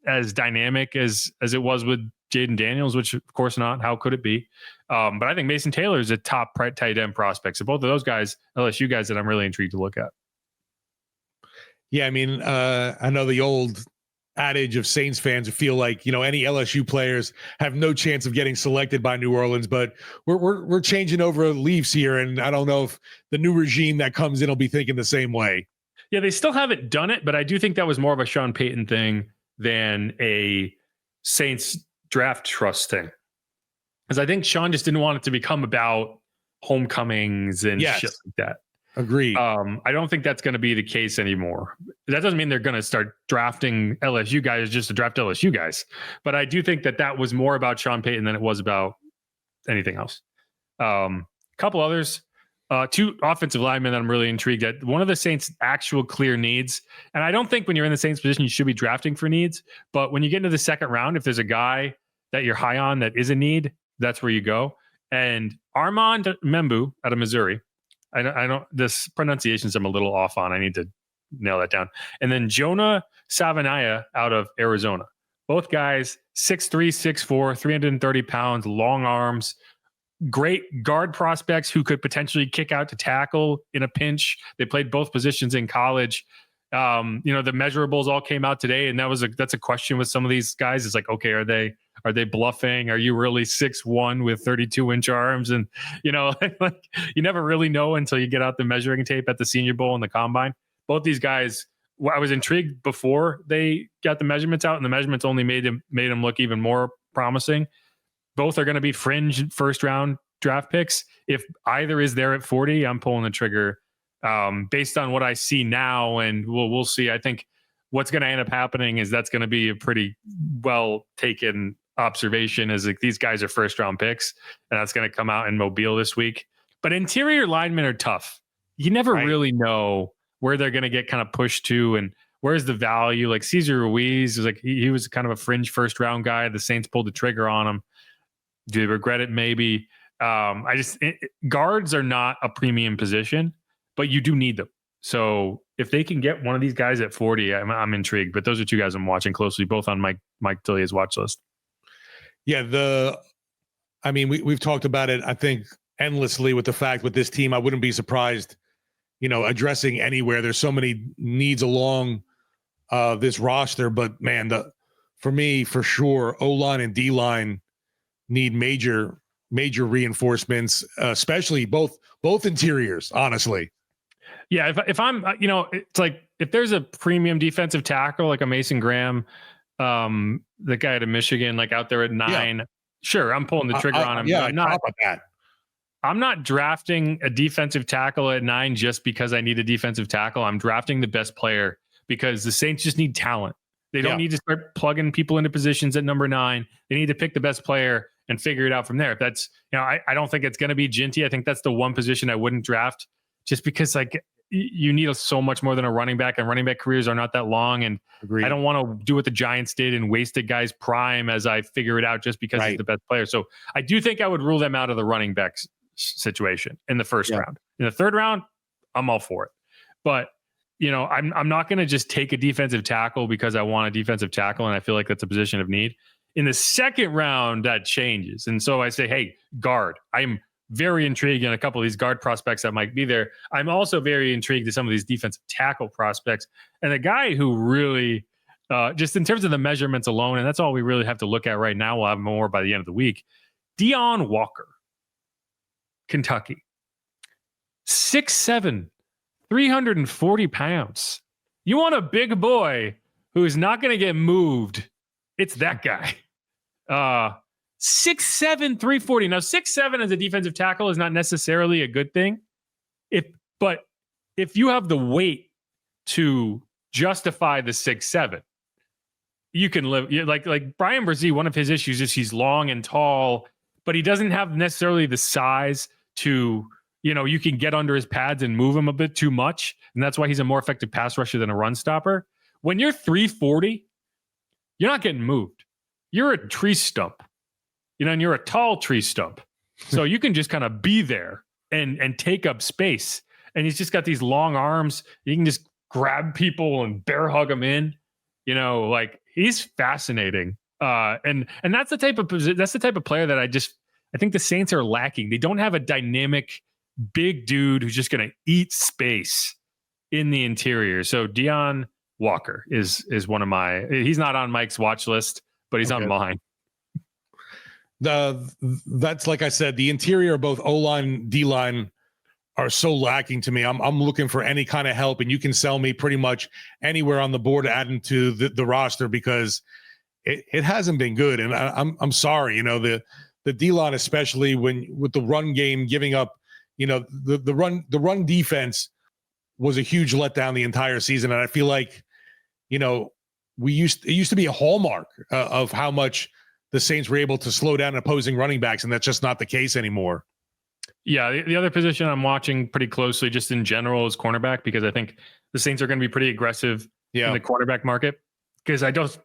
[SPEAKER 2] as dynamic as it was with Jaden Daniels, which of course not. How could it be? But I think Mason Taylor is a top tight end prospect. So both of those guys, LSU guys, that I'm really intrigued to look at.
[SPEAKER 1] Yeah, I mean, I know the old adage of Saints fans who feel like, any LSU players have no chance of getting selected by New Orleans, but we're changing over leaves here, and I don't know if the new regime that comes in will be thinking the same way.
[SPEAKER 2] Yeah, they still haven't done it, but I do think that was more of a Sean Payton thing than a Saints draft trust thing. Because I think Sean just didn't want it to become about homecomings and shit like that.
[SPEAKER 1] Agreed.
[SPEAKER 2] I don't think that's going to be the case anymore. That doesn't mean they're going to start drafting LSU guys just to draft LSU guys. But I do think that was more about Sean Payton than it was about anything else. Couple others. 2 offensive linemen that I'm really intrigued at. One of the Saints' actual clear needs. And I don't think when you're in the Saints position, you should be drafting for needs. But when you get into the second round, if there's a guy that you're high on that is a need, that's where you go. And Armand Membu out of Missouri. I don't, this pronunciations I'm a little off on. I need to nail that down. And then Jonah Savanaya out of Arizona. Both guys, 6'3", 6'4", 330 pounds, long arms, great guard prospects who could potentially kick out to tackle in a pinch. They played both positions in college. The measurables all came out today, and that's a question with some of these guys. It's like, okay, are they bluffing? Are you really 6'1" with 32-inch arms? And like, you never really know until you get out the measuring tape at the Senior Bowl and the Combine. Both these guys, I was intrigued before they got the measurements out, and the measurements only made them look even more promising. Both are going to be fringe first-round draft picks. If either is there at 40, I'm pulling the trigger. Based on what I see now, and we'll see. I think what's going to end up happening is that's going to be a pretty well taken observation, is like these guys are first round picks, and that's going to come out in Mobile this week. But interior linemen are tough. You never really know where they're going to get kind of pushed to, and where's the value. Like Cesar Ruiz is like he was kind of a fringe first round guy. The Saints pulled the trigger on him. Do they regret it? Maybe. Guards are not a premium position, but you do need them. So if they can get one of these guys at 40, I'm intrigued. But those are 2 guys I'm watching closely, both on Mike Detillier's watch list.
[SPEAKER 1] Yeah, we've talked about it, I think, endlessly with the fact with this team. I wouldn't be surprised, addressing anywhere. There's so many needs along this roster. But man, for me, for sure, O-line and D-line need major reinforcements, especially both interiors, honestly.
[SPEAKER 2] Yeah, if I'm, it's like if there's a premium defensive tackle like a Mason Graham, the guy out of Michigan, like out there at 9, sure, I'm pulling the trigger on him.
[SPEAKER 1] Yeah,
[SPEAKER 2] I'm not drafting a defensive tackle at 9 just because I need a defensive tackle. I'm drafting the best player because the Saints just need talent. They don't need to start plugging people into positions at number 9. They need to pick the best player and figure it out from there. If that's, I don't think it's going to be Ginty. I think that's the one position I wouldn't draft, just because like you need so much more than a running back, and running back careers are not that long. And I don't want to do what the Giants did and waste a guy's prime as I figure it out just because he's the best player. So I do think I would rule them out of the running back situation in the first round. In the third round, I'm all for it. But I'm not going to just take a defensive tackle because I want a defensive tackle and I feel like that's a position of need. In the second round, that changes. And so I say, hey, guard. I'm very intrigued in a couple of these guard prospects that might be there. I'm also very intrigued in some of these defensive tackle prospects. And the guy who really, just in terms of the measurements alone, and that's all we really have to look at right now. We'll have more by the end of the week. Deion Walker, Kentucky. 6'7", 340 pounds. You want a big boy who is not going to get moved. It's that guy. 6'7", 340. Now, 6'7" as a defensive tackle is not necessarily a good thing. But if you have the weight to justify the 6'7", you can live. Like Brian Brzee, one of his issues is he's long and tall, but he doesn't have necessarily the size to, you can get under his pads and move him a bit too much. And that's why he's a more effective pass rusher than a run stopper. When you're 340, you're not getting moved. You're a tree stump, and you're a tall tree stump. So you can just kind of be there and take up space. And he's just got these long arms. You can just grab people and bear hug them in. He's fascinating. And that's the type of player that I think the Saints are lacking. They don't have a dynamic big dude who's just going to eat space in the interior. So Deion Walker is one of he's not on Mike's watch list, but he's on mine.
[SPEAKER 1] That's like I said, the interior of both O-line, D-line are so lacking to me. I'm looking for any kind of help, and you can sell me pretty much anywhere on the board to add into the roster because it hasn't been good. And I'm sorry, the D-line, especially with the run game giving up, the run defense was a huge letdown the entire season. And I feel like, it used to be a hallmark of how much the Saints were able to slow down opposing running backs, and that's just not the case anymore.
[SPEAKER 2] Yeah, the other position I'm watching pretty closely just in general is cornerback, because I think the Saints are going to be pretty aggressive in the quarterback market, because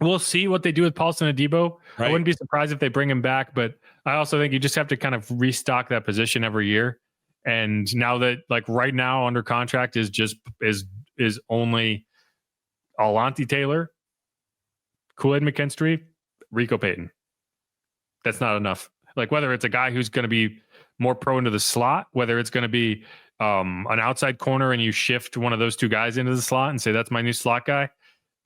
[SPEAKER 2] we'll see what they do with Paulson Adebo. Right. I wouldn't be surprised if they bring him back, but I also think you just have to kind of restock that position every year. And now that right now under contract is only Alontae Taylor, Kool-Aid McKinstry, Rico Payton. That's not enough. Whether it's a guy who's going to be more prone to the slot, whether it's going to be an outside corner and you shift one of those two guys into the slot and say, that's my new slot guy.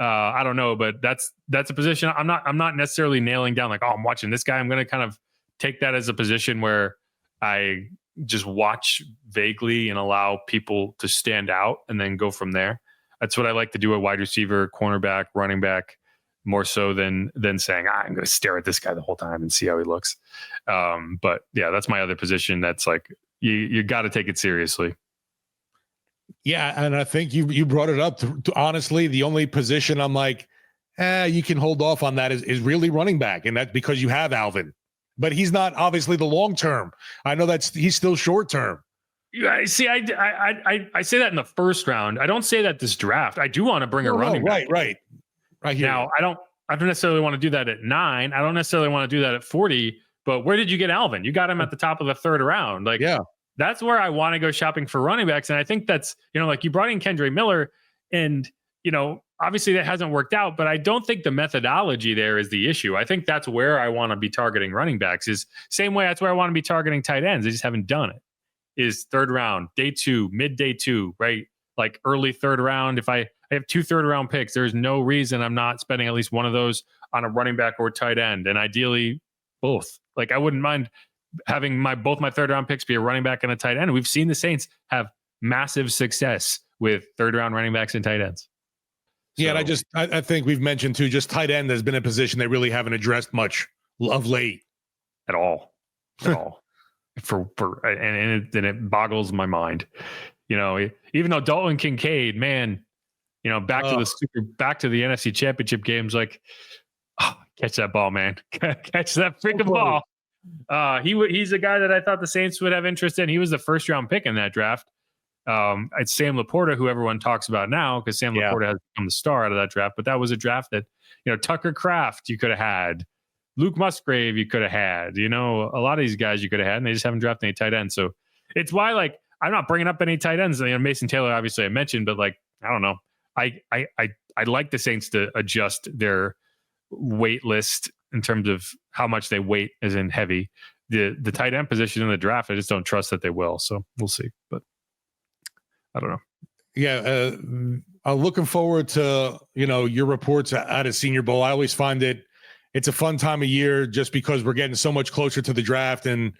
[SPEAKER 2] I don't know, but that's a position I'm not necessarily nailing down. I'm watching this guy. I'm going to kind of take that as a position where I just watch vaguely and allow people to stand out and then go from there. That's what I like to do at wide receiver, cornerback, running back, more so than saying, I'm going to stare at this guy the whole time and see how he looks. But yeah, that's my other position. That's you got to take it seriously.
[SPEAKER 1] Yeah, and I think you brought it up. To honestly, the only position I'm you can hold off on that is really running back, and that's because you have Alvin. But he's not obviously the long term. I know he's still short term.
[SPEAKER 2] Yeah, see, I say that in the first round. I don't say that this draft. I do want to bring a running back.
[SPEAKER 1] Right here.
[SPEAKER 2] Now, I don't necessarily want to do that at 9. I don't necessarily want to do that at 40. But where did you get Alvin? You got him at the top of the 3rd round. That's where I want to go shopping for running backs. And I think that's, you brought in Kendre Miller, and, obviously that hasn't worked out, but I don't think the methodology there is the issue. I think that's where I want to be targeting running backs, is same way that's where I want to be targeting tight ends. I just haven't done it. Is 3rd round, day 2, mid-day 2, right? Early 3rd round. If I have 2 3rd-round picks, there's no reason I'm not spending at least one of those on a running back or tight end, and ideally both. I wouldn't mind having both my 3rd-round picks be a running back and a tight end. We've seen the Saints have massive success with 3rd-round running backs and tight ends.
[SPEAKER 1] Yeah, and I think we've mentioned too, just tight end has been a position they really haven't addressed much of late.
[SPEAKER 2] At all. And it boggles my mind. Even though Dalton Kincaid, man, back to the NFC Championship games, catch that ball, man. Catch that freaking ball. He's a guy that I thought the Saints would have interest in. He was the 1st-round pick in that draft. It's Sam Laporta, who everyone talks about now, because Sam Laporta has become the star out of that draft. But that was a draft that, Tucker Kraft you could have had, Luke Musgrave you could have had, a lot of these guys you could have had, and they just haven't drafted any tight ends. So it's why, I'm not bringing up any tight ends. Mason Taylor, obviously, I mentioned, but I don't know. I'd like the Saints to adjust their weight list in terms of how much they weight, as in heavy. The tight end position in the draft, I just don't trust that they will. So we'll see. But I don't know.
[SPEAKER 1] Yeah, I'm looking forward to your reports out of Senior Bowl. I always find it's a fun time of year just because we're getting so much closer to the draft, and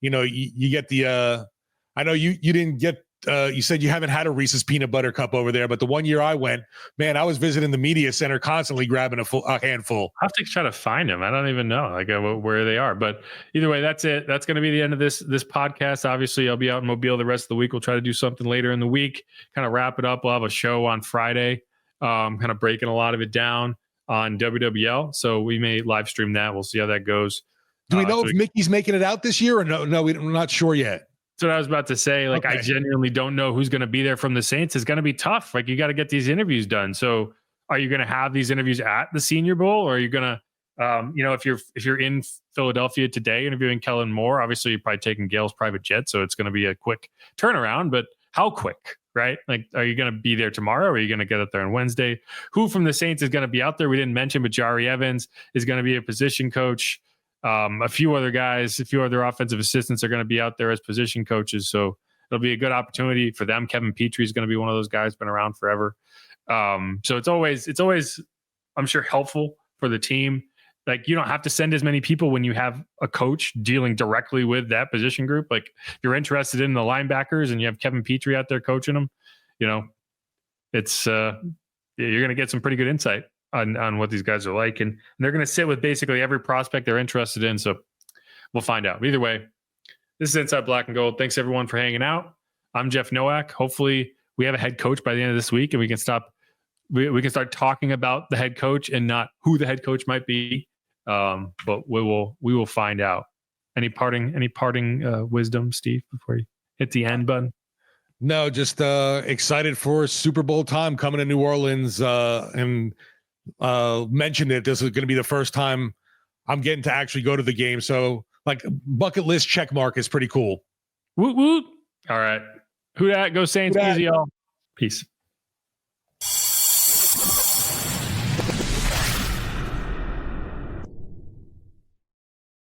[SPEAKER 1] you get the. I know you didn't get. You said you haven't had a Reese's peanut butter cup over there, but the one year I went, man, I was visiting the media center constantly grabbing a handful.
[SPEAKER 2] I have to try to find them. I don't even know where they are, but either way, that's it. That's going to be the end of this podcast. Obviously, I'll be out in Mobile the rest of the week. We'll try to do something later in the week, kind of wrap it up. We'll have a show on Friday, kind of breaking a lot of it down on WWL. So we may live stream that. We'll see how that goes.
[SPEAKER 1] Do we know if Mickey's making it out this year or no? No, we're not sure yet.
[SPEAKER 2] That's what I was about to say. Like, I genuinely don't know who's going to be there from the Saints. It's going to be tough. Like, you got to get these interviews done. So are you going to have these interviews at the Senior Bowl, or are you going to, if you're in Philadelphia today interviewing Kellen Moore, obviously you're probably taking Gale's private jet. So it's going to be a quick turnaround, but how quick, right? Like, are you going to be there tomorrow? Or are you going to get up there on Wednesday? Who from the Saints is going to be out there? We didn't mention, but Jari Evans is going to be a position coach. A few other guys, a few other offensive assistants are going to be out there as position coaches. So it'll be a good opportunity for them. Kevin Petrie is going to be one of those guys, been around forever. So it's always, I'm sure, helpful for the team. Like, you don't have to send as many people when you have a coach dealing directly with that position group. Like, if you're interested in the linebackers and you have Kevin Petrie out there coaching them, it's you're going to get some pretty good insight on what these guys are like. And they're going to sit with basically every prospect they're interested in. So we'll find out. Either way, this is Inside Black and Gold. Thanks everyone for hanging out. I'm Jeff Nowak. Hopefully we have a head coach by the end of this week and we can start talking about the head coach and not who the head coach might be. But we will find out. Any parting wisdom, Steve, before you hit the end button?
[SPEAKER 1] No, just excited for Super Bowl time coming to New Orleans, and mentioned it. This is going to be the first time I'm getting to actually go to the game. So, like, bucket list check mark is pretty cool.
[SPEAKER 2] Woot woot. All right. Who dat? Go Saints. Easy, y'all. Peace.